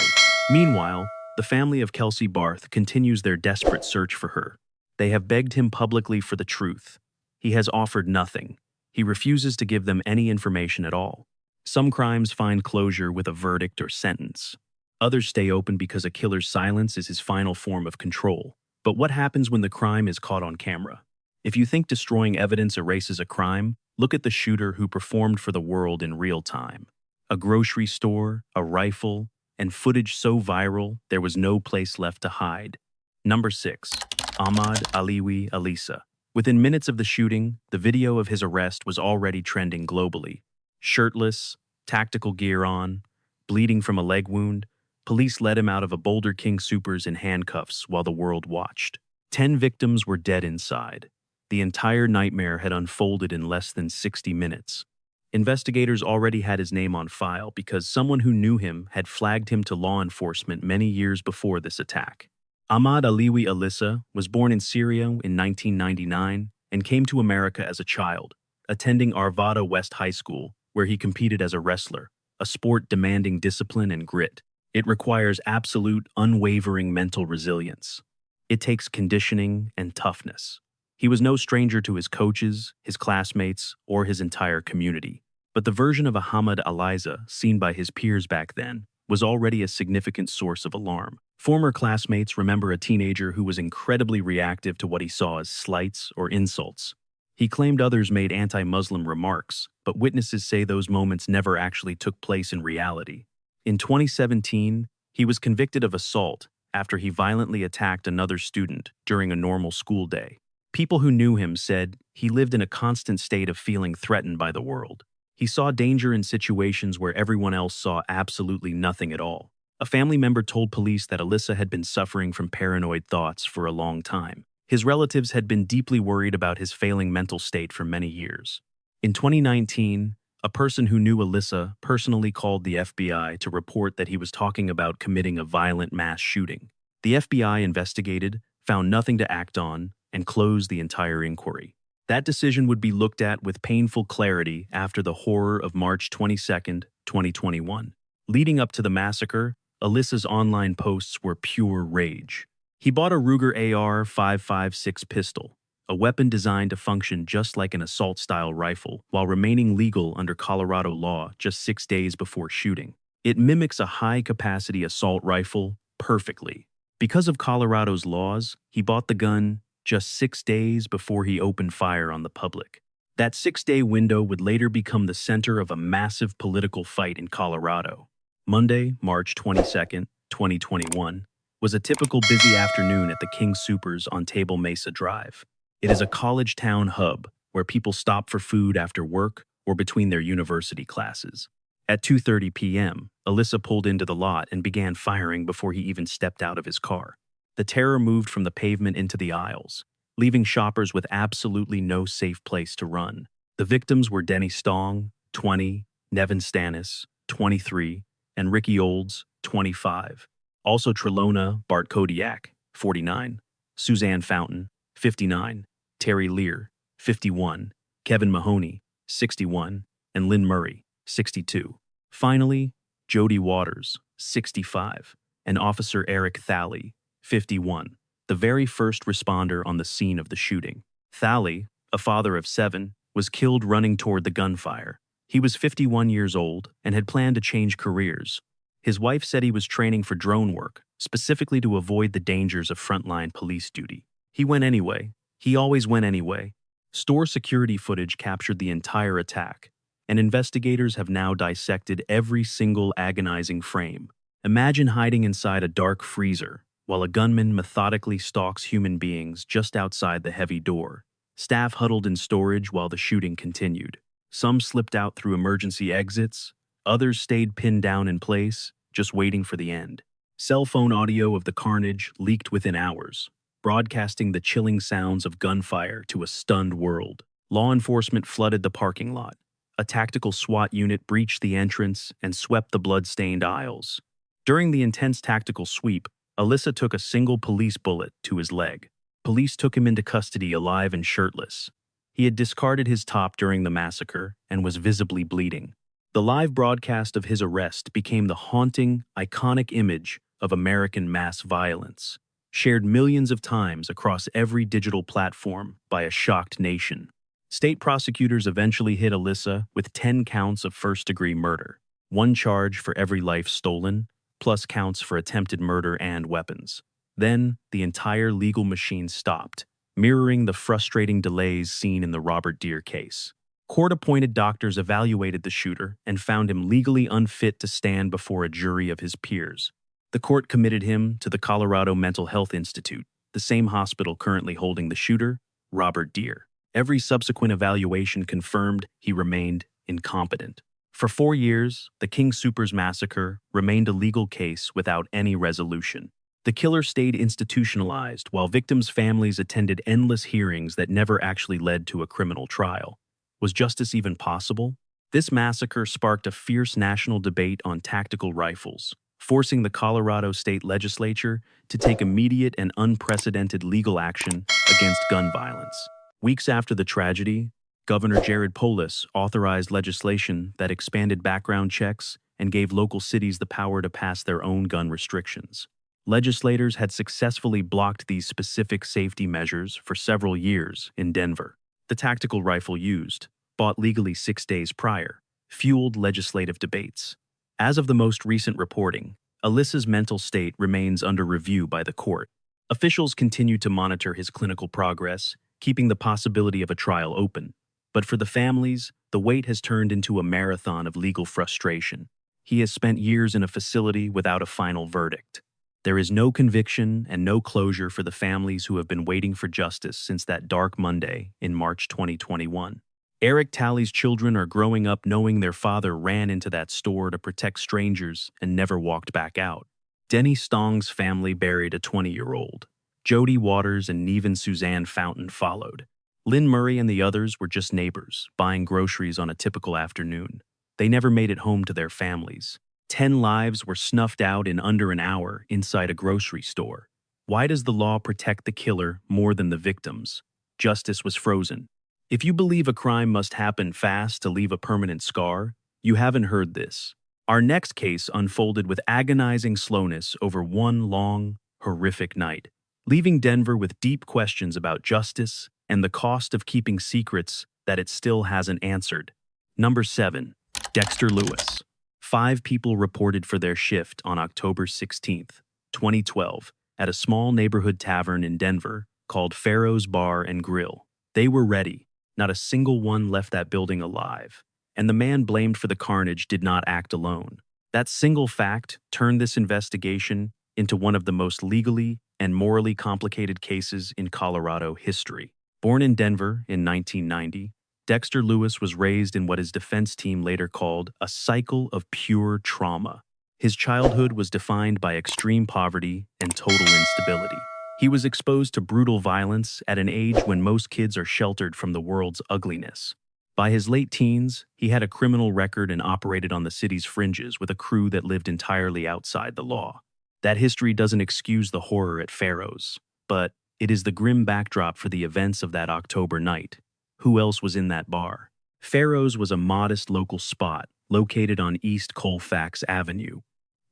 Meanwhile, the family of Kelsey Barth continues their desperate search for her. They have begged him publicly for the truth. He has offered nothing. He refuses to give them any information at all. Some crimes find closure with a verdict or sentence. Others stay open because a killer's silence is his final form of control. But what happens when the crime is caught on camera? If you think destroying evidence erases a crime, look at the shooter who performed for the world in real time. A grocery store, a rifle, and footage so viral there was no place left to hide. Number 6. Ahmad Aliwi Alisa. Within minutes of the shooting, the video of his arrest was already trending globally. Shirtless, tactical gear on, bleeding from a leg wound, police led him out of a Boulder King Supers in handcuffs while the world watched. 10 victims were dead inside. The entire nightmare had unfolded in less than 60 minutes. Investigators already had his name on file because someone who knew him had flagged him to law enforcement many years before this attack. Ahmad Aliwi Alisa was born in Syria in 1999 and came to America as a child, attending Arvada West High School, where he competed as a wrestler, a sport demanding discipline and grit. It requires absolute, unwavering mental resilience. It takes conditioning and toughness. He was no stranger to his coaches, his classmates, or his entire community. But the version of Ahmad Alisa seen by his peers back then was already a significant source of alarm. Former classmates remember a teenager who was incredibly reactive to what he saw as slights or insults. He claimed others made anti-Muslim remarks, but witnesses say those moments never actually took place in reality. In 2017, he was convicted of assault after he violently attacked another student during a normal school day. People who knew him said he lived in a constant state of feeling threatened by the world. He saw danger in situations where everyone else saw absolutely nothing at all. A family member told police that Alisa had been suffering from paranoid thoughts for a long time. His relatives had been deeply worried about his failing mental state for many years. In 2019, a person who knew Alisa personally called the FBI to report that he was talking about committing a violent mass shooting. The FBI investigated, found nothing to act on, and closed the entire inquiry. That decision would be looked at with painful clarity after the horror of March 22, 2021. Leading up to the massacre, Alisa's online posts were pure rage. He bought a Ruger AR-556 pistol, a weapon designed to function just like an assault-style rifle while remaining legal under Colorado law just 6 days before shooting. It mimics a high-capacity assault rifle perfectly. Because of Colorado's laws, he bought the gun just 6 days before he opened fire on the public. That 6-day window would later become the center of a massive political fight in Colorado. Monday, March 22, 2021, was a typical busy afternoon at the King Supers on Table Mesa Drive. It is a college town hub where people stop for food after work or between their university classes. At 2:30 p.m., Alisa pulled into the lot and began firing before he even stepped out of his car. The terror moved from the pavement into the aisles, leaving shoppers with absolutely no safe place to run. The victims were Denny Stong, 20, Nevin Stannis, 23, and Ricky Olds, 25. Also Trelona Bart Kodiak, 49, Suzanne Fountain, 59, Terry Lear, 51, Kevin Mahoney, 61, and Lynn Murray, 62. Finally, Jody Waters, 65, and Officer Eric Thalley, 51, the very first responder on the scene of the shooting. Thalley, a father of 7, was killed running toward the gunfire. He was 51 years old and had planned to change careers. His wife said he was training for drone work, specifically to avoid the dangers of frontline police duty. He went anyway. He always went anyway. Store security footage captured the entire attack. and investigators have now dissected every single agonizing frame. Imagine hiding inside a dark freezer while a gunman methodically stalks human beings just outside the heavy door. Staff huddled in storage while the shooting continued. Some slipped out through emergency exits, others stayed pinned down in place, just waiting for the end. Cell phone audio of the carnage leaked within hours, broadcasting the chilling sounds of gunfire to a stunned world. Law enforcement flooded the parking lot. A tactical SWAT unit breached the entrance and swept the blood-stained aisles. During the intense tactical sweep, Alyssa took a single police bullet to his leg. Police took him into custody alive and shirtless. He had discarded his top during the massacre and was visibly bleeding. The live broadcast of his arrest became the haunting, iconic image of American mass violence, shared millions of times across every digital platform by a shocked nation. State prosecutors eventually hit Alyssa with 10 counts of first-degree murder, one charge for every life stolen, plus counts for attempted murder and weapons. Then, the entire legal machine stopped, mirroring the frustrating delays seen in the Robert Deere case. Court-appointed doctors evaluated the shooter and found him legally unfit to stand before a jury of his peers. The court committed him to the Colorado Mental Health Institute, the same hospital currently holding the shooter, Robert Deere. Every subsequent evaluation confirmed he remained incompetent. For 4 years, the King Soopers massacre remained a legal case without any resolution. The killer stayed institutionalized while victims' families attended endless hearings that never actually led to a criminal trial. Was justice even possible? This massacre sparked a fierce national debate on tactical rifles, forcing the Colorado State Legislature to take immediate and unprecedented legal action against gun violence. Weeks after the tragedy, Governor Jared Polis authorized legislation that expanded background checks and gave local cities the power to pass their own gun restrictions. Legislators had successfully blocked these specific safety measures for several years in Denver. The tactical rifle used, bought legally 6 days prior, fueled legislative debates. As of the most recent reporting, Alyssa's mental state remains under review by the court. Officials continue to monitor his clinical progress, keeping the possibility of a trial open. But for the families, the wait has turned into a marathon of legal frustration. He has spent years in a facility without a final verdict. There is no conviction and no closure for the families who have been waiting for justice since that dark Monday in March 2021. Eric Talley's children are growing up knowing their father ran into that store to protect strangers and never walked back out. Denny Stong's family buried a 20-year-old. Jody Waters and Nevin Suzanne Fountain followed. Lynn Murray and the others were just neighbors, buying groceries on a typical afternoon. They never made it home to their families. 10 lives were snuffed out in under an hour inside a grocery store. Why does the law protect the killer more than the victims? Justice was frozen. If you believe a crime must happen fast to leave a permanent scar, you haven't heard this. Our next case unfolded with agonizing slowness over one long, horrific night, leaving Denver with deep questions about justice and the cost of keeping secrets that it still hasn't answered. Number 7. Dexter Lewis. 5 people reported for their shift on October 16, 2012, at a small neighborhood tavern in Denver called Pharaoh's Bar and Grill. They were ready. Not a single one left that building alive. And the man blamed for the carnage did not act alone. That single fact turned this investigation into one of the most legally and morally complicated cases in Colorado history. Born in Denver in 1990, Dexter Lewis was raised in what his defense team later called a cycle of pure trauma. His childhood was defined by extreme poverty and total instability. He was exposed to brutal violence at an age when most kids are sheltered from the world's ugliness. By his late teens, he had a criminal record and operated on the city's fringes with a crew that lived entirely outside the law. That history doesn't excuse the horror at Pharaoh's, but it is the grim backdrop for the events of that October night. Who else was in that bar? Pharaoh's was a modest local spot located on East Colfax Avenue.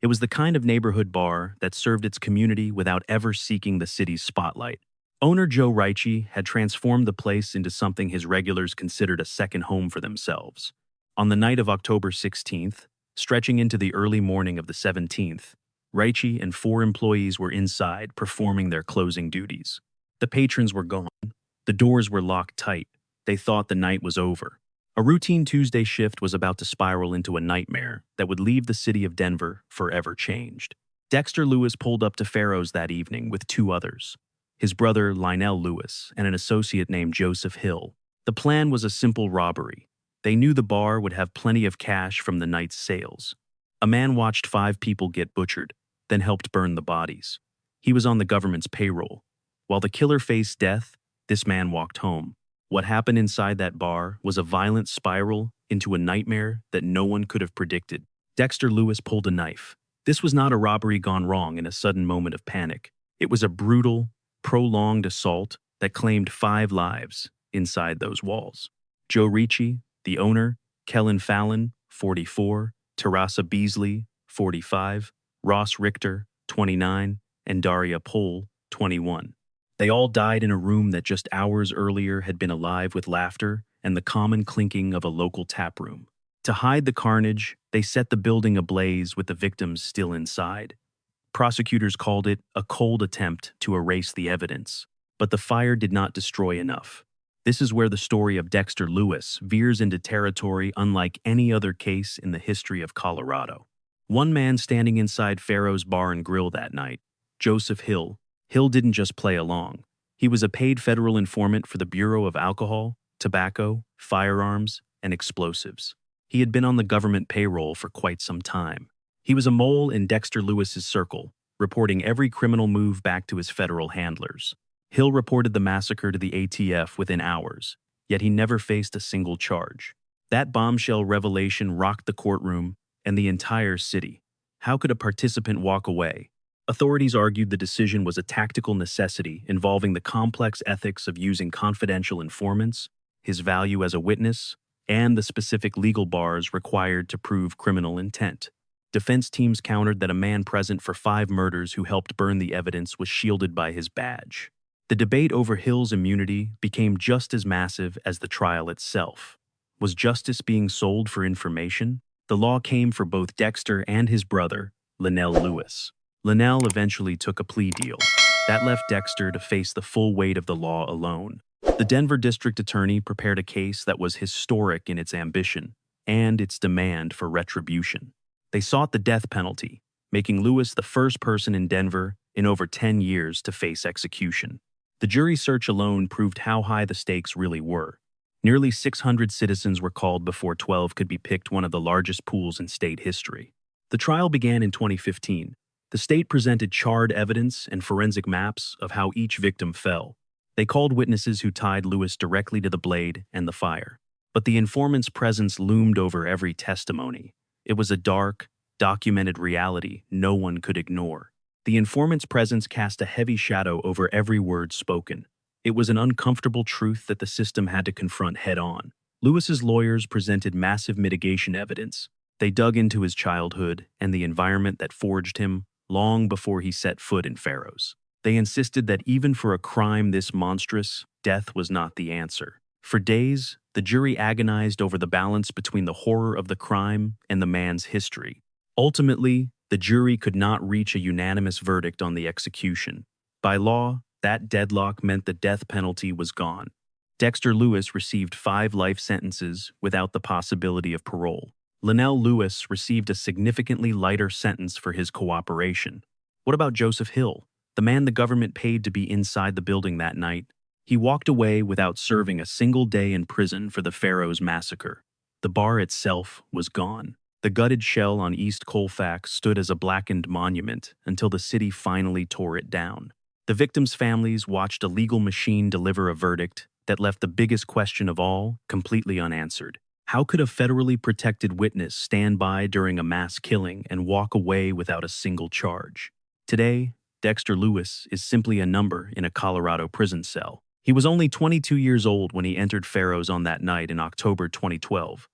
It was the kind of neighborhood bar that served its community without ever seeking the city's spotlight. Owner Joe Reiche had transformed the place into something his regulars considered a second home for themselves. On the night of October 16th, stretching into the early morning of the 17th, Reiche and 4 employees were inside performing their closing duties. The patrons were gone. The doors were locked tight. They thought the night was over. A routine Tuesday shift was about to spiral into a nightmare that would leave the city of Denver forever changed. Dexter Lewis pulled up to Farrow's that evening with two others, his brother Lionel Lewis and an associate named Joseph Hill. The plan was a simple robbery. They knew the bar would have plenty of cash from the night's sales. A man watched 5 people get butchered, then helped burn the bodies. He was on the government's payroll. While the killer faced death, this man walked home. What happened inside that bar was a violent spiral into a nightmare that no one could have predicted. Dexter Lewis pulled a knife. This was not a robbery gone wrong in a sudden moment of panic. It was a brutal, prolonged assault that claimed 5 lives inside those walls. Joe Ricci, the owner, Kellen Fallon, 44, Teresa Beasley, 45, Ross Richter, 29, and Daria Pohl, 21. They all died in a room that just hours earlier had been alive with laughter and the common clinking of a local tap room. To hide the carnage, they set the building ablaze with the victims still inside. Prosecutors called it a cold attempt to erase the evidence, but the fire did not destroy enough. This is where the story of Dexter Lewis veers into territory unlike any other case in the history of Colorado. One man standing inside Farrow's Bar and Grill that night, Joseph Hill. Hill didn't just play along. He was a paid federal informant for the Bureau of Alcohol, Tobacco, Firearms, and Explosives. He had been on the government payroll for quite some time. He was a mole in Dexter Lewis's circle, reporting every criminal move back to his federal handlers. Hill reported the massacre to the ATF within hours, yet he never faced a single charge. That bombshell revelation rocked the courtroom and the entire city. How could a participant walk away? Authorities argued the decision was a tactical necessity involving the complex ethics of using confidential informants, his value as a witness, and the specific legal bars required to prove criminal intent. Defense teams countered that a man present for 5 murders who helped burn the evidence was shielded by his badge. The debate over Hill's immunity became just as massive as the trial itself. Was justice being sold for information? The law came for both Dexter and his brother, Lionel Lewis. Lionel eventually took a plea deal. That left Dexter to face the full weight of the law alone. The Denver district attorney prepared a case that was historic in its ambition and its demand for retribution. They sought the death penalty, making Lewis the first person in Denver in over 10 years to face execution. The jury search alone proved how high the stakes really were. Nearly 600 citizens were called before 12 could be picked, one of the largest pools in state history. The trial began in 2015. The state presented charred evidence and forensic maps of how each victim fell. They called witnesses who tied Lewis directly to the blade and the fire. But the informant's presence loomed over every testimony. It was a dark, documented reality no one could ignore. The informant's presence cast a heavy shadow over every word spoken. It was an uncomfortable truth that the system had to confront head-on. Lewis's lawyers presented massive mitigation evidence. They dug into his childhood and the environment that forged him long before he set foot in Farrow's. They insisted that even for a crime this monstrous, death was not the answer. For days, the jury agonized over the balance between the horror of the crime and the man's history. Ultimately, the jury could not reach a unanimous verdict on the execution. By law, that deadlock meant the death penalty was gone. Dexter Lewis received 5 life sentences without the possibility of parole. Lionel Lewis received a significantly lighter sentence for his cooperation. What about Joseph Hill, the man the government paid to be inside the building that night? He walked away without serving a single day in prison for the Farrow's massacre. The bar itself was gone. The gutted shell on East Colfax stood as a blackened monument until the city finally tore it down. The victims' families watched a legal machine deliver a verdict that left the biggest question of all completely unanswered. How could a federally protected witness stand by during a mass killing and walk away without a single charge? Today, Dexter Lewis is simply a number in a Colorado prison cell. He was only 22 years old when he entered Farrow's on that night in October 2012.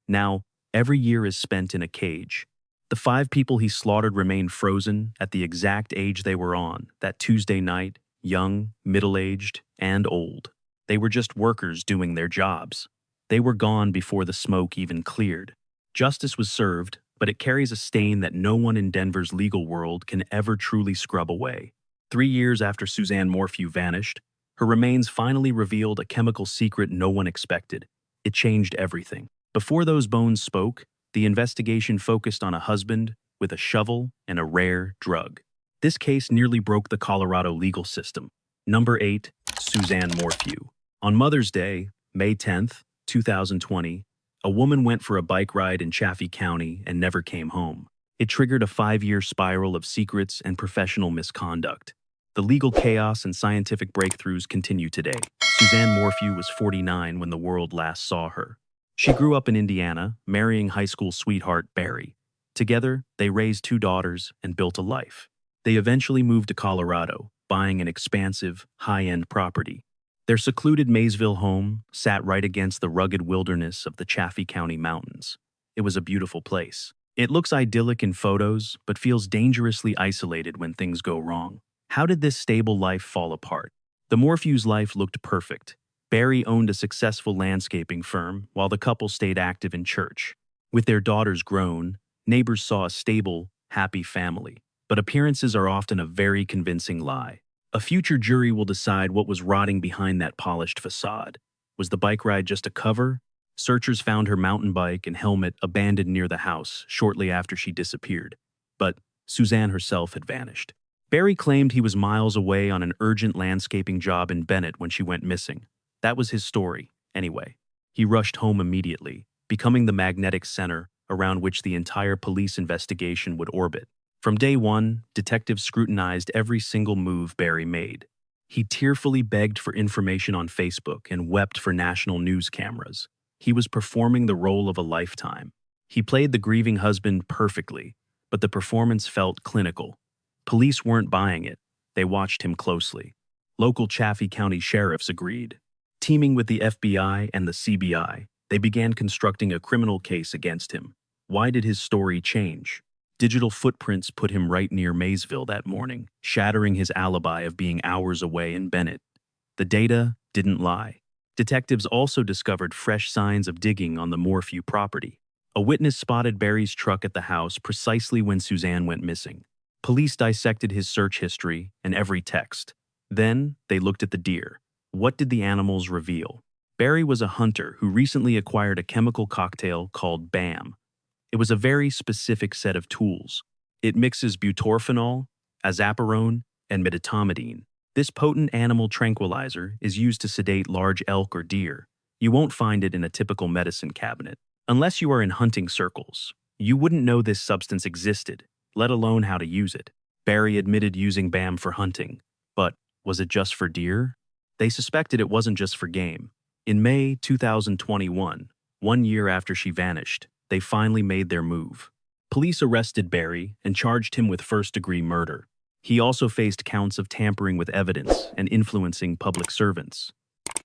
Now, every year is spent in a cage. The 5 people he slaughtered remain frozen at the exact age they were on that Tuesday night, young, middle-aged, and old. They were just workers doing their jobs. They were gone before the smoke even cleared. Justice was served, but it carries a stain that no one in Denver's legal world can ever truly scrub away. 3 years after Suzanne Morphew vanished, her remains finally revealed a chemical secret no one expected. It changed everything. Before those bones spoke, the investigation focused on a husband with a shovel and a rare drug. This case nearly broke the Colorado legal system. Number 8, Suzanne Morphew. On Mother's Day, May 10th, 2020, a woman went for a bike ride in Chaffee County and never came home. It triggered a 5-year spiral of secrets and professional misconduct. The legal chaos and scientific breakthroughs continue today. Suzanne Morphew was 49 when the world last saw her. She grew up in Indiana, marrying high school sweetheart Barry. Together, they raised 2 daughters and built a life. They eventually moved to Colorado, buying an expansive, high-end property. Their secluded Maysville home sat right against the rugged wilderness of the Chaffee County mountains. It was a beautiful place. It looks idyllic in photos, but feels dangerously isolated when things go wrong. How did this stable life fall apart? The Morphew's life looked perfect. Barry owned a successful landscaping firm, while the couple stayed active in church. With their daughters grown, neighbors saw a stable, happy family. But appearances are often a very convincing lie. A future jury will decide what was rotting behind that polished facade. Was the bike ride just a cover? Searchers found her mountain bike and helmet abandoned near the house shortly after she disappeared. But Suzanne herself had vanished. Barry claimed he was miles away on an urgent landscaping job in Bennett when she went missing. That was his story, anyway. He rushed home immediately, becoming the magnetic center around which the entire police investigation would orbit. From day one, detectives scrutinized every single move Barry made. He tearfully begged for information on Facebook and wept for national news cameras. He was performing the role of a lifetime. He played the grieving husband perfectly, but the performance felt clinical. Police weren't buying it. They watched him closely. Local Chaffee County sheriffs agreed. Teaming with the FBI and the CBI, they began constructing a criminal case against him. Why did his story change? Digital footprints put him right near Maysville that morning, shattering his alibi of being hours away in Bennett. The data didn't lie. Detectives also discovered fresh signs of digging on the Morphew property. A witness spotted Barry's truck at the house precisely when Suzanne went missing. Police dissected his search history and every text. Then they looked at the deer. What did the animals reveal? Barry was a hunter who recently acquired a chemical cocktail called BAM. It was a very specific set of tools. It mixes butorphanol, azaparone, and midatomidine. This potent animal tranquilizer is used to sedate large elk or deer. You won't find it in a typical medicine cabinet. Unless you are in hunting circles, you wouldn't know this substance existed, let alone how to use it. Barry admitted using BAM for hunting. But was it just for deer? They suspected it wasn't just for game. In May 2021, 1 year after she vanished, they finally made their move. Police arrested Barry and charged him with first-degree murder. He also faced counts of tampering with evidence and influencing public servants.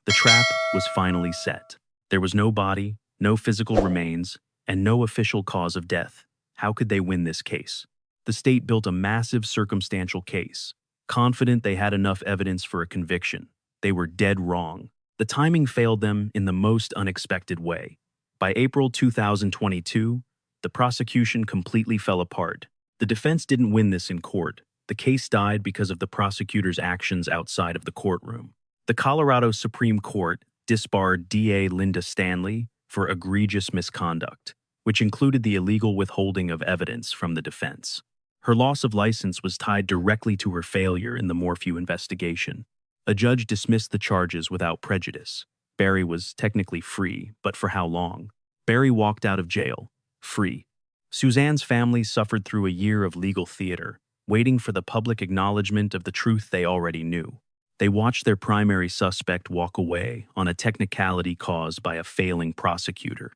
The trap was finally set. There was no body, no physical remains, and no official cause of death. How could they win this case? The state built a massive circumstantial case. Confident they had enough evidence for a conviction, they were dead wrong. The timing failed them in the most unexpected way. By April 2022, the prosecution completely fell apart. The defense didn't win this in court. The case died because of the prosecutor's actions outside of the courtroom. The Colorado Supreme Court disbarred DA Linda Stanley for egregious misconduct, which included the illegal withholding of evidence from the defense. Her loss of license was tied directly to her failure in the Morphew investigation. A judge dismissed the charges without prejudice. Barry was technically free, but for how long? Barry walked out of jail, free. Suzanne's family suffered through a year of legal theater, waiting for the public acknowledgement of the truth they already knew. They watched their primary suspect walk away on a technicality caused by a failing prosecutor.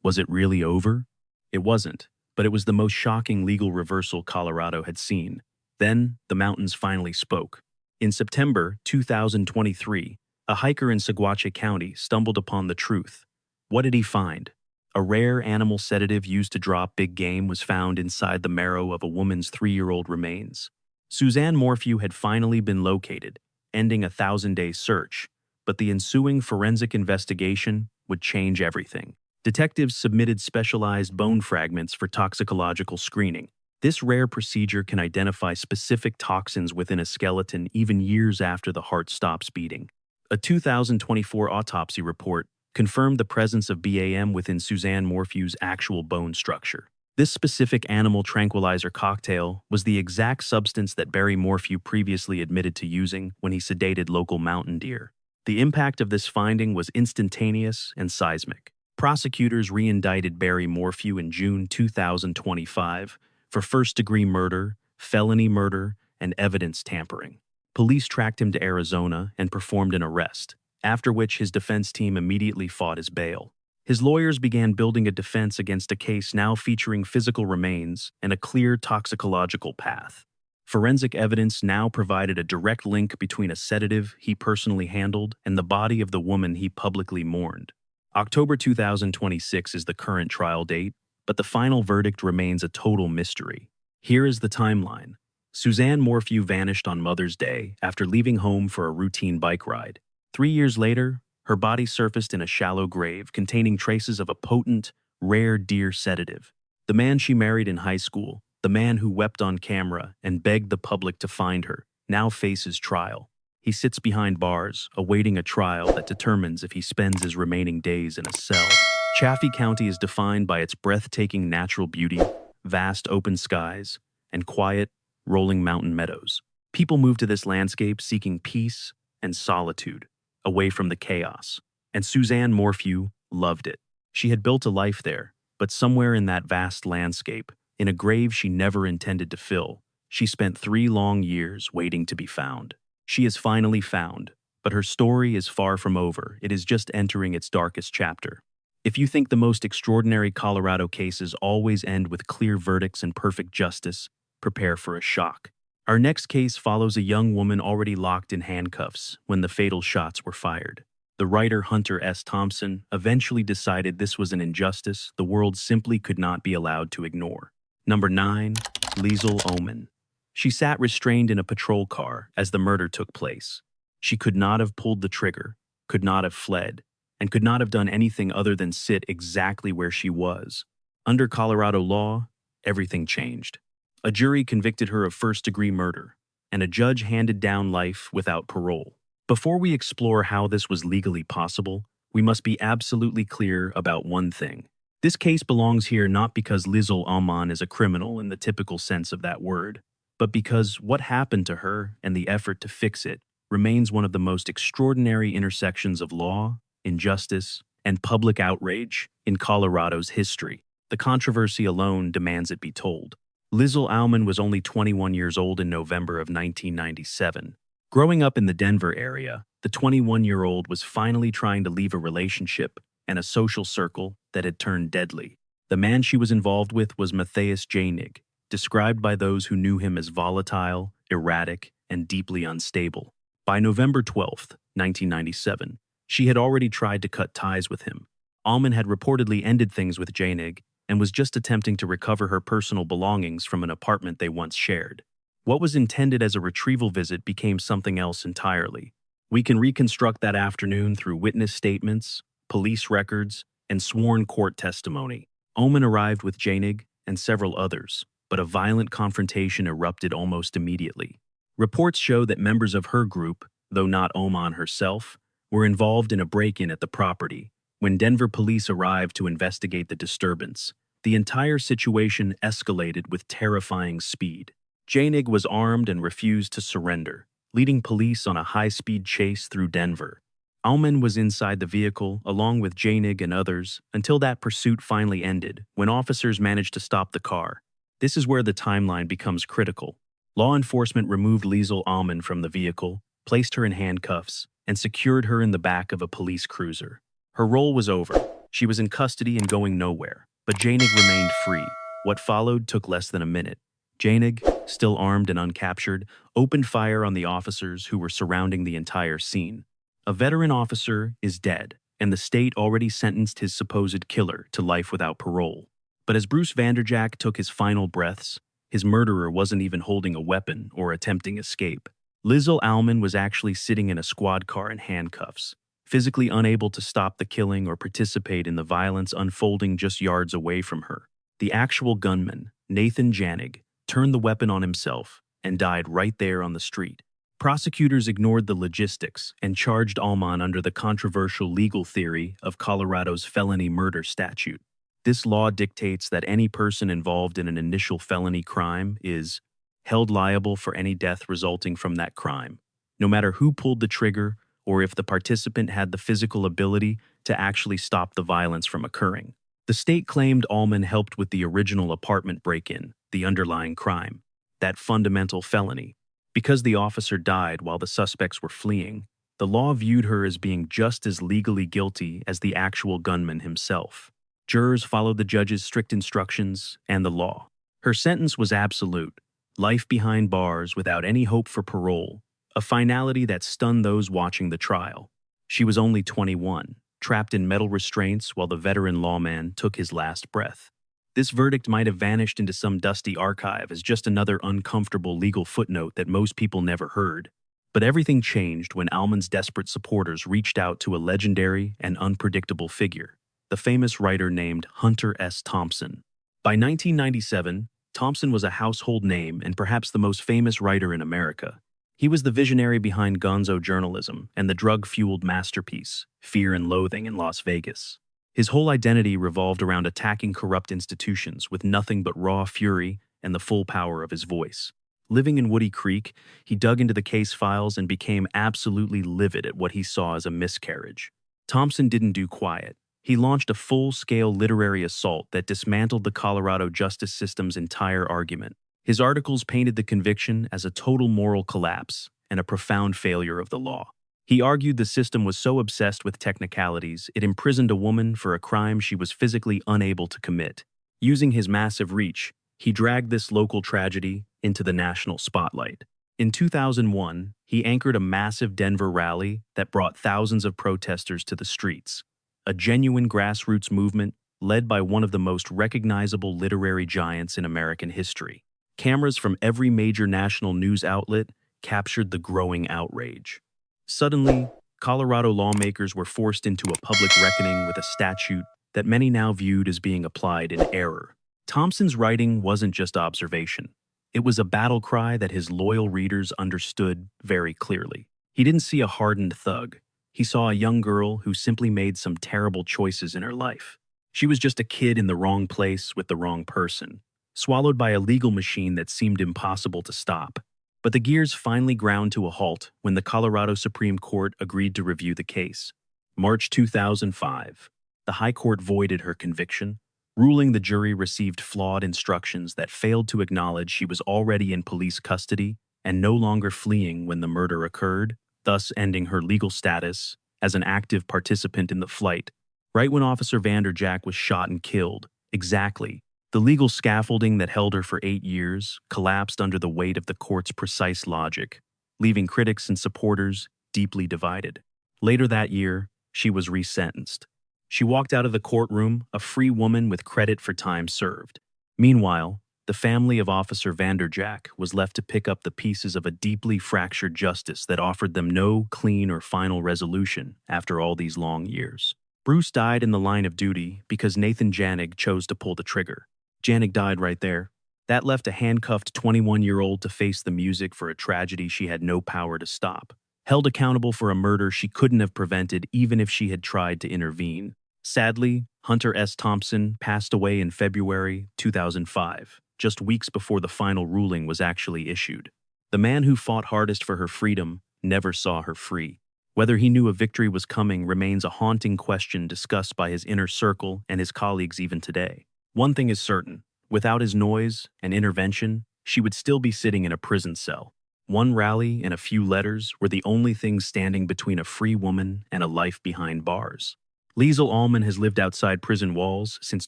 Was it really over? It wasn't, but it was the most shocking legal reversal Colorado had seen. Then, the mountains finally spoke. In September 2023, a hiker in Saguache County stumbled upon the truth. What did he find? A rare animal sedative used to drop big game was found inside the marrow of a woman's 3-year-old remains. Suzanne Morphew had finally been located, ending a 1,000-day search, but the ensuing forensic investigation would change everything. Detectives submitted specialized bone fragments for toxicological screening. This rare procedure can identify specific toxins within a skeleton even years after the heart stops beating. A 2024 autopsy report confirmed the presence of BAM within Suzanne Morphew's actual bone structure. This specific animal tranquilizer cocktail was the exact substance that Barry Morphew previously admitted to using when he sedated local mountain deer. The impact of this finding was instantaneous and seismic. Prosecutors re-indicted Barry Morphew in June 2025 for first-degree murder, felony murder, and evidence tampering. Police tracked him to Arizona and performed an arrest, after which his defense team immediately fought his bail. His lawyers began building a defense against a case now featuring physical remains and a clear toxicological path. Forensic evidence now provided a direct link between a sedative he personally handled and the body of the woman he publicly mourned. October 2026 is the current trial date, but the final verdict remains a total mystery. Here is the timeline. Suzanne Morphew vanished on Mother's Day after leaving home for a routine bike ride. 3 years later, her body surfaced in a shallow grave containing traces of a potent, rare deer sedative. The man she married in high school, the man who wept on camera and begged the public to find her, now faces trial. He sits behind bars, awaiting a trial that determines if he spends his remaining days in a cell. Chaffee County is defined by its breathtaking natural beauty, vast open skies, and quiet, rolling mountain meadows. People move to this landscape seeking peace and solitude, away from the chaos. And Suzanne Morphew loved it. She had built a life there, but somewhere in that vast landscape, in a grave she never intended to fill, she spent 3 long years waiting to be found. She is finally found, but her story is far from over. It is just entering its darkest chapter. If you think the most extraordinary Colorado cases always end with clear verdicts and perfect justice, prepare for a shock. Our next case follows a young woman already locked in handcuffs when the fatal shots were fired. The writer Hunter S. Thompson eventually decided this was an injustice the world simply could not be allowed to ignore. Number 9. Liesl Oman. She sat restrained in a patrol car as the murder took place. She could not have pulled the trigger, could not have fled, and could not have done anything other than sit exactly where she was. Under Colorado law, everything changed. A jury convicted her of first-degree murder, and a judge handed down life without parole. Before we explore how this was legally possible, we must be absolutely clear about one thing. This case belongs here not because Liesl Oman is a criminal in the typical sense of that word, but because what happened to her and the effort to fix it remains one of the most extraordinary intersections of law, injustice, and public outrage in Colorado's history. The controversy alone demands it be told. Liesl Oman was only 21 years old in November of 1997. Growing up in the Denver area, the 21-year-old was finally trying to leave a relationship and a social circle that had turned deadly. The man she was involved with was Matthias Janig, described by those who knew him as volatile, erratic, and deeply unstable. By November 12, 1997, she had already tried to cut ties with him. Oman had reportedly ended things with Janig and was just attempting to recover her personal belongings from an apartment they once shared. What was intended as a retrieval visit became something else entirely. We can reconstruct that afternoon through witness statements, police records, and sworn court testimony. Oman arrived with Janig and several others, but a violent confrontation erupted almost immediately. Reports show that members of her group, though not Oman herself, were involved in a break-in at the property. When Denver police arrived to investigate the disturbance, the entire situation escalated with terrifying speed. Janig was armed and refused to surrender, leading police on a high-speed chase through Denver. Oman was inside the vehicle, along with Janig and others, until that pursuit finally ended, when officers managed to stop the car. This is where the timeline becomes critical. Law enforcement removed Liesl Oman from the vehicle, placed her in handcuffs, and secured her in the back of a police cruiser. Her role was over. She was in custody and going nowhere, but Janig remained free. What followed took less than a minute. Janig, still armed and uncaptured, opened fire on the officers who were surrounding the entire scene. A veteran officer is dead, and the state already sentenced his supposed killer to life without parole. But as Bruce Vanderjack took his final breaths, his murderer wasn't even holding a weapon or attempting escape. Liesl Oman was actually sitting in a squad car in handcuffs, physically unable to stop the killing or participate in the violence unfolding just yards away from her. The actual gunman, Nathan Janig, turned the weapon on himself and died right there on the street. Prosecutors ignored the logistics and charged Allman under the controversial legal theory of Colorado's felony murder statute. This law dictates that any person involved in an initial felony crime is held liable for any death resulting from that crime, no matter who pulled the trigger or if the participant had the physical ability to actually stop the violence from occurring. The state claimed Allman helped with the original apartment break-in, the underlying crime, that fundamental felony. Because the officer died while the suspects were fleeing, the law viewed her as being just as legally guilty as the actual gunman himself. Jurors followed the judge's strict instructions and the law. Her sentence was absolute, life behind bars without any hope for parole, a finality that stunned those watching the trial. She was only 21, trapped in metal restraints while the veteran lawman took his last breath. This verdict might have vanished into some dusty archive as just another uncomfortable legal footnote that most people never heard. But everything changed when Allman's desperate supporters reached out to a legendary and unpredictable figure, the famous writer named Hunter S. Thompson. By 1997, Thompson was a household name and perhaps the most famous writer in America. He was the visionary behind gonzo journalism and the drug-fueled masterpiece, Fear and Loathing in Las Vegas. His whole identity revolved around attacking corrupt institutions with nothing but raw fury and the full power of his voice. Living in Woody Creek, he dug into the case files and became absolutely livid at what he saw as a miscarriage. Thompson didn't do quiet. He launched a full-scale literary assault that dismantled the Colorado justice system's entire argument. His articles painted the conviction as a total moral collapse and a profound failure of the law. He argued the system was so obsessed with technicalities, it imprisoned a woman for a crime she was physically unable to commit. Using his massive reach, he dragged this local tragedy into the national spotlight. In 2001, he anchored a massive Denver rally that brought thousands of protesters to the streets, a genuine grassroots movement led by one of the most recognizable literary giants in American history. Cameras from every major national news outlet captured the growing outrage. Suddenly, Colorado lawmakers were forced into a public reckoning with a statute that many now viewed as being applied in error. Thompson's writing wasn't just observation. It was a battle cry that his loyal readers understood very clearly. He didn't see a hardened thug. He saw a young girl who simply made some terrible choices in her life. She was just a kid in the wrong place with the wrong person, swallowed by a legal machine that seemed impossible to stop. But the gears finally ground to a halt when the Colorado Supreme Court agreed to review the case. March 2005, the High Court voided her conviction, ruling the jury received flawed instructions that failed to acknowledge she was already in police custody and no longer fleeing when the murder occurred, thus ending her legal status as an active participant in the flight. Right when Officer Vanderjack was shot and killed, exactly, the legal scaffolding that held her for 8 years collapsed under the weight of the court's precise logic, leaving critics and supporters deeply divided. Later that year, she was resentenced. She walked out of the courtroom, a free woman with credit for time served. Meanwhile, the family of Officer Vanderjack was left to pick up the pieces of a deeply fractured justice that offered them no clean or final resolution after all these long years. Bruce died in the line of duty because Nathan Janig chose to pull the trigger. Janig died right there. That left a handcuffed 21-year-old to face the music for a tragedy she had no power to stop, held accountable for a murder she couldn't have prevented even if she had tried to intervene. Sadly, Hunter S. Thompson passed away in February 2005, just weeks before the final ruling was actually issued. The man who fought hardest for her freedom never saw her free. Whether he knew a victory was coming remains a haunting question discussed by his inner circle and his colleagues even today. One thing is certain, without his noise and intervention, she would still be sitting in a prison cell. One rally and a few letters were the only things standing between a free woman and a life behind bars. Liesl Allman has lived outside prison walls since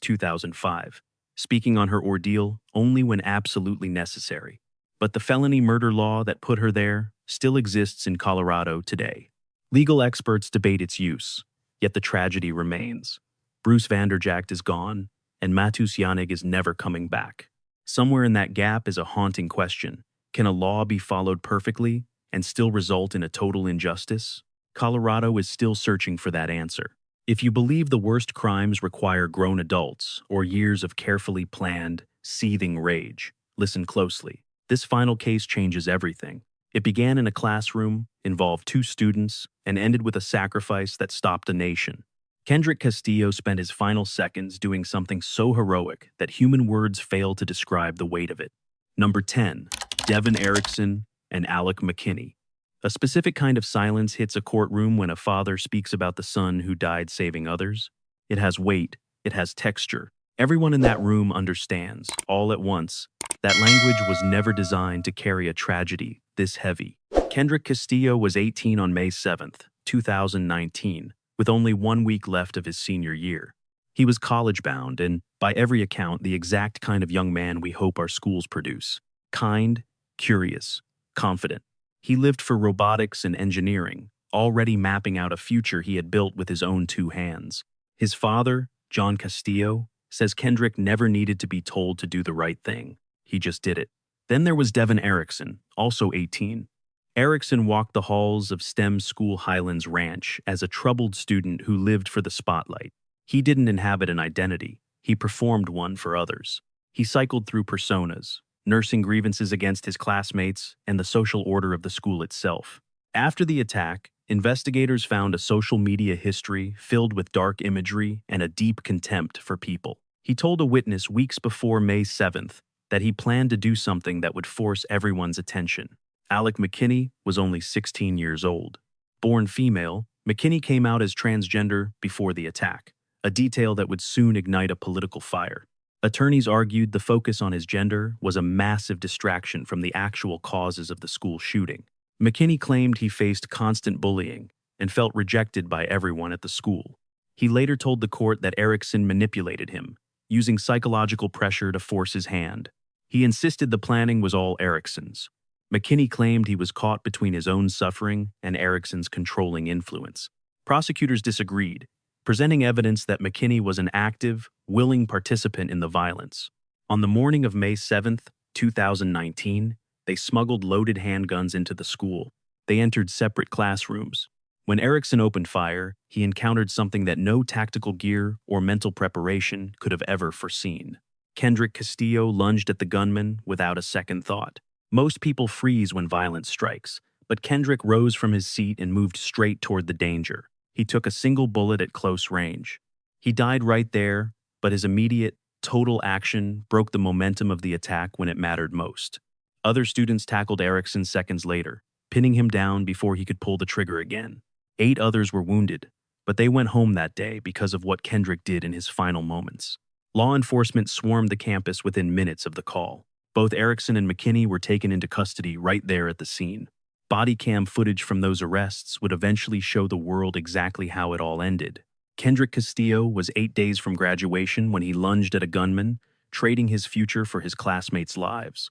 2005, speaking on her ordeal only when absolutely necessary. But the felony murder law that put her there still exists in Colorado today. Legal experts debate its use, yet the tragedy remains. Bruce Vanderjack is gone, and Matus Janig is never coming back. Somewhere in that gap is a haunting question. Can a law be followed perfectly and still result in a total injustice? Colorado is still searching for that answer. If you believe the worst crimes require grown adults or years of carefully planned, seething rage, listen closely. This final case changes everything. It began in a classroom, involved two students, and ended with a sacrifice that stopped a nation. Kendrick Castillo spent his final seconds doing something so heroic that human words fail to describe the weight of it. Number 10. Devin Erickson and Alec McKinney. A specific kind of silence hits a courtroom when a father speaks about the son who died saving others. It has weight, it has texture. Everyone in that room understands, all at once, that language was never designed to carry a tragedy this heavy. Kendrick Castillo was 18 on May 7th, 2019, with only 1 week left of his senior year. He was college-bound and, by every account, the exact kind of young man we hope our schools produce. Kind, curious, confident. He lived for robotics and engineering, already mapping out a future he had built with his own two hands. His father, John Castillo, says Kendrick never needed to be told to do the right thing. He just did it. Then there was Devin Erickson, also 18. Erickson walked the halls of STEM School Highlands Ranch as a troubled student who lived for the spotlight. He didn't inhabit an identity. He performed one for others. He cycled through personas, nursing grievances against his classmates and the social order of the school itself. After the attack, investigators found a social media history filled with dark imagery and a deep contempt for people. He told a witness weeks before May 7th that he planned to do something that would force everyone's attention. Alec McKinney was only 16 years old. Born female, McKinney came out as transgender before the attack, a detail that would soon ignite a political fire. Attorneys argued the focus on his gender was a massive distraction from the actual causes of the school shooting. McKinney claimed he faced constant bullying and felt rejected by everyone at the school. He later told the court that Erickson manipulated him, using psychological pressure to force his hand. He insisted the planning was all Erickson's. McKinney claimed he was caught between his own suffering and Erickson's controlling influence. Prosecutors disagreed, presenting evidence that McKinney was an active, willing participant in the violence. On the morning of May 7th, 2019, they smuggled loaded handguns into the school. They entered separate classrooms. When Erickson opened fire, he encountered something that no tactical gear or mental preparation could have ever foreseen. Kendrick Castillo lunged at the gunman without a second thought. Most people freeze when violence strikes, but Kendrick rose from his seat and moved straight toward the danger. He took a single bullet at close range. He died right there, but his immediate, total action broke the momentum of the attack when it mattered most. Other students tackled Erickson seconds later, pinning him down before he could pull the trigger again. 8 others were wounded, but they went home that day because of what Kendrick did in his final moments. Law enforcement swarmed the campus within minutes of the call. Both Erickson and McKinney were taken into custody right there at the scene. Body cam footage from those arrests would eventually show the world exactly how it all ended. Kendrick Castillo was 8 days from graduation when he lunged at a gunman, trading his future for his classmates' lives.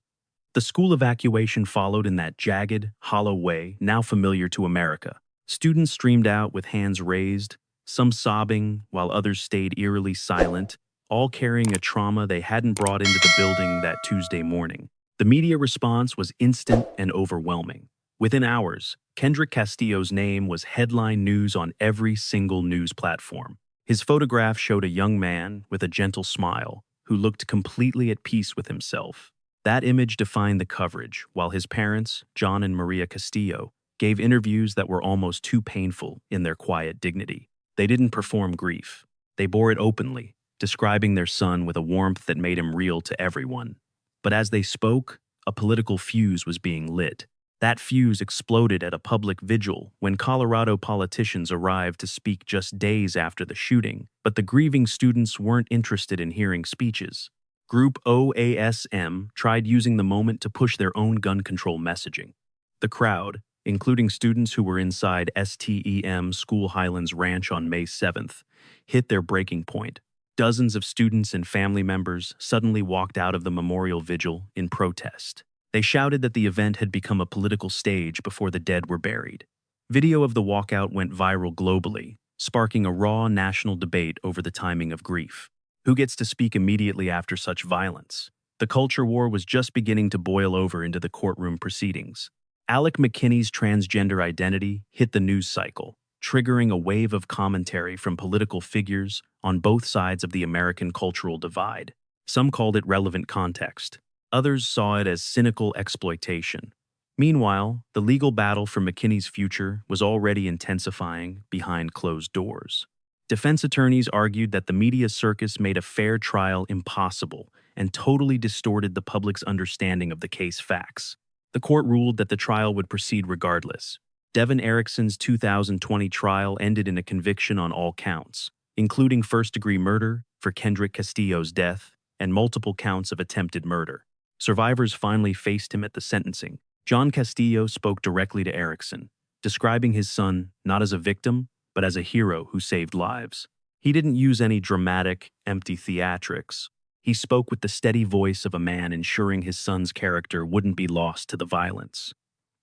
The school evacuation followed in that jagged, hollow way now familiar to America. Students streamed out with hands raised, some sobbing while others stayed eerily silent, all carrying a trauma they hadn't brought into the building that Tuesday morning. The media response was instant and overwhelming. Within hours, Kendrick Castillo's name was headline news on every single news platform. His photograph showed a young man with a gentle smile who looked completely at peace with himself. That image defined the coverage, while his parents, John and Maria Castillo, gave interviews that were almost too painful in their quiet dignity. They didn't perform grief. They bore it openly, describing their son with a warmth that made him real to everyone. But as they spoke, a political fuse was being lit. That fuse exploded at a public vigil when Colorado politicians arrived to speak just days after the shooting, but the grieving students weren't interested in hearing speeches. Group OASM tried using the moment to push their own gun control messaging. The crowd, including students who were inside STEM School Highlands Ranch on May 7th, hit their breaking point. Dozens of students and family members suddenly walked out of the memorial vigil in protest. They shouted that the event had become a political stage before the dead were buried. Video of the walkout went viral globally, sparking a raw national debate over the timing of grief. Who gets to speak immediately after such violence? The culture war was just beginning to boil over into the courtroom proceedings. Alec McKinney's transgender identity hit the news cycle, triggering a wave of commentary from political figures on both sides of the American cultural divide. Some called it relevant context. Others saw it as cynical exploitation. Meanwhile, the legal battle for McKinney's future was already intensifying behind closed doors. Defense attorneys argued that the media circus made a fair trial impossible and totally distorted the public's understanding of the case facts. The court ruled that the trial would proceed regardless. Devin Erickson's 2020 trial ended in a conviction on all counts, including first-degree murder for Kendrick Castillo's death and multiple counts of attempted murder. Survivors finally faced him at the sentencing. John Castillo spoke directly to Erickson, describing his son not as a victim, but as a hero who saved lives. He didn't use any dramatic, empty theatrics. He spoke with the steady voice of a man ensuring his son's character wouldn't be lost to the violence.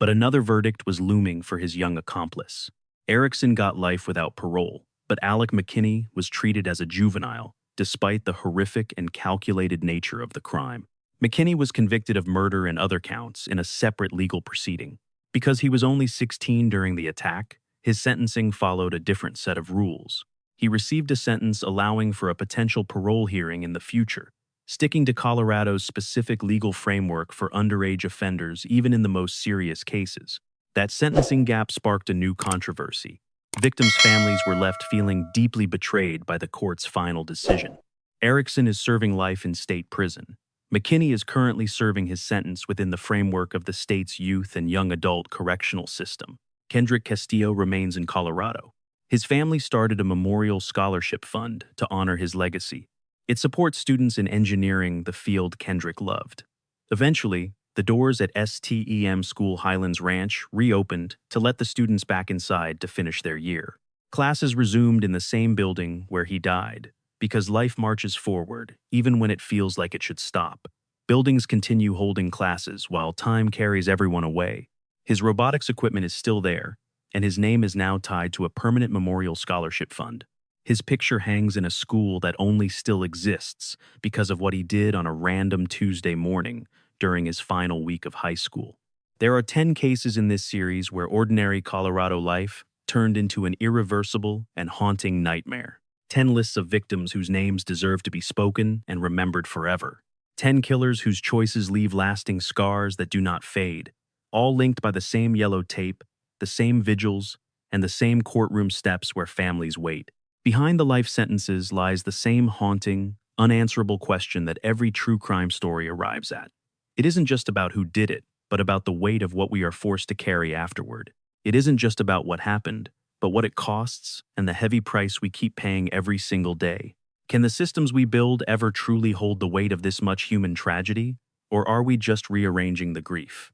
But another verdict was looming for his young accomplice. Erickson got life without parole, but Alec McKinney was treated as a juvenile, despite the horrific and calculated nature of the crime. McKinney was convicted of murder and other counts in a separate legal proceeding. Because he was only 16 during the attack, his sentencing followed a different set of rules. He received a sentence allowing for a potential parole hearing in the future, sticking to Colorado's specific legal framework for underage offenders even in the most serious cases. That sentencing gap sparked a new controversy. Victims' families were left feeling deeply betrayed by the court's final decision. Erickson is serving life in state prison. McKinney is currently serving his sentence within the framework of the state's youth and young adult correctional system. Kendrick Castillo remains in Colorado. His family started a memorial scholarship fund to honor his legacy. It supports students in engineering, the field Kendrick loved. Eventually, the doors at STEM School Highlands Ranch reopened to let the students back inside to finish their year. Classes resumed in the same building where he died, because life marches forward, even when it feels like it should stop. Buildings continue holding classes while time carries everyone away. His robotics equipment is still there, and his name is now tied to a permanent memorial scholarship fund. His picture hangs in a school that only still exists because of what he did on a random Tuesday morning during his final week of high school. There are 10 cases in this series where ordinary Colorado life turned into an irreversible and haunting nightmare. 10 lists of victims whose names deserve to be spoken and remembered forever. 10 killers whose choices leave lasting scars that do not fade, all linked by the same yellow tape, the same vigils, and the same courtroom steps where families wait. Behind the life sentences lies the same haunting, unanswerable question that every true crime story arrives at. It isn't just about who did it, but about the weight of what we are forced to carry afterward. It isn't just about what happened, but what it costs and the heavy price we keep paying every single day. Can the systems we build ever truly hold the weight of this much human tragedy, or are we just rearranging the grief?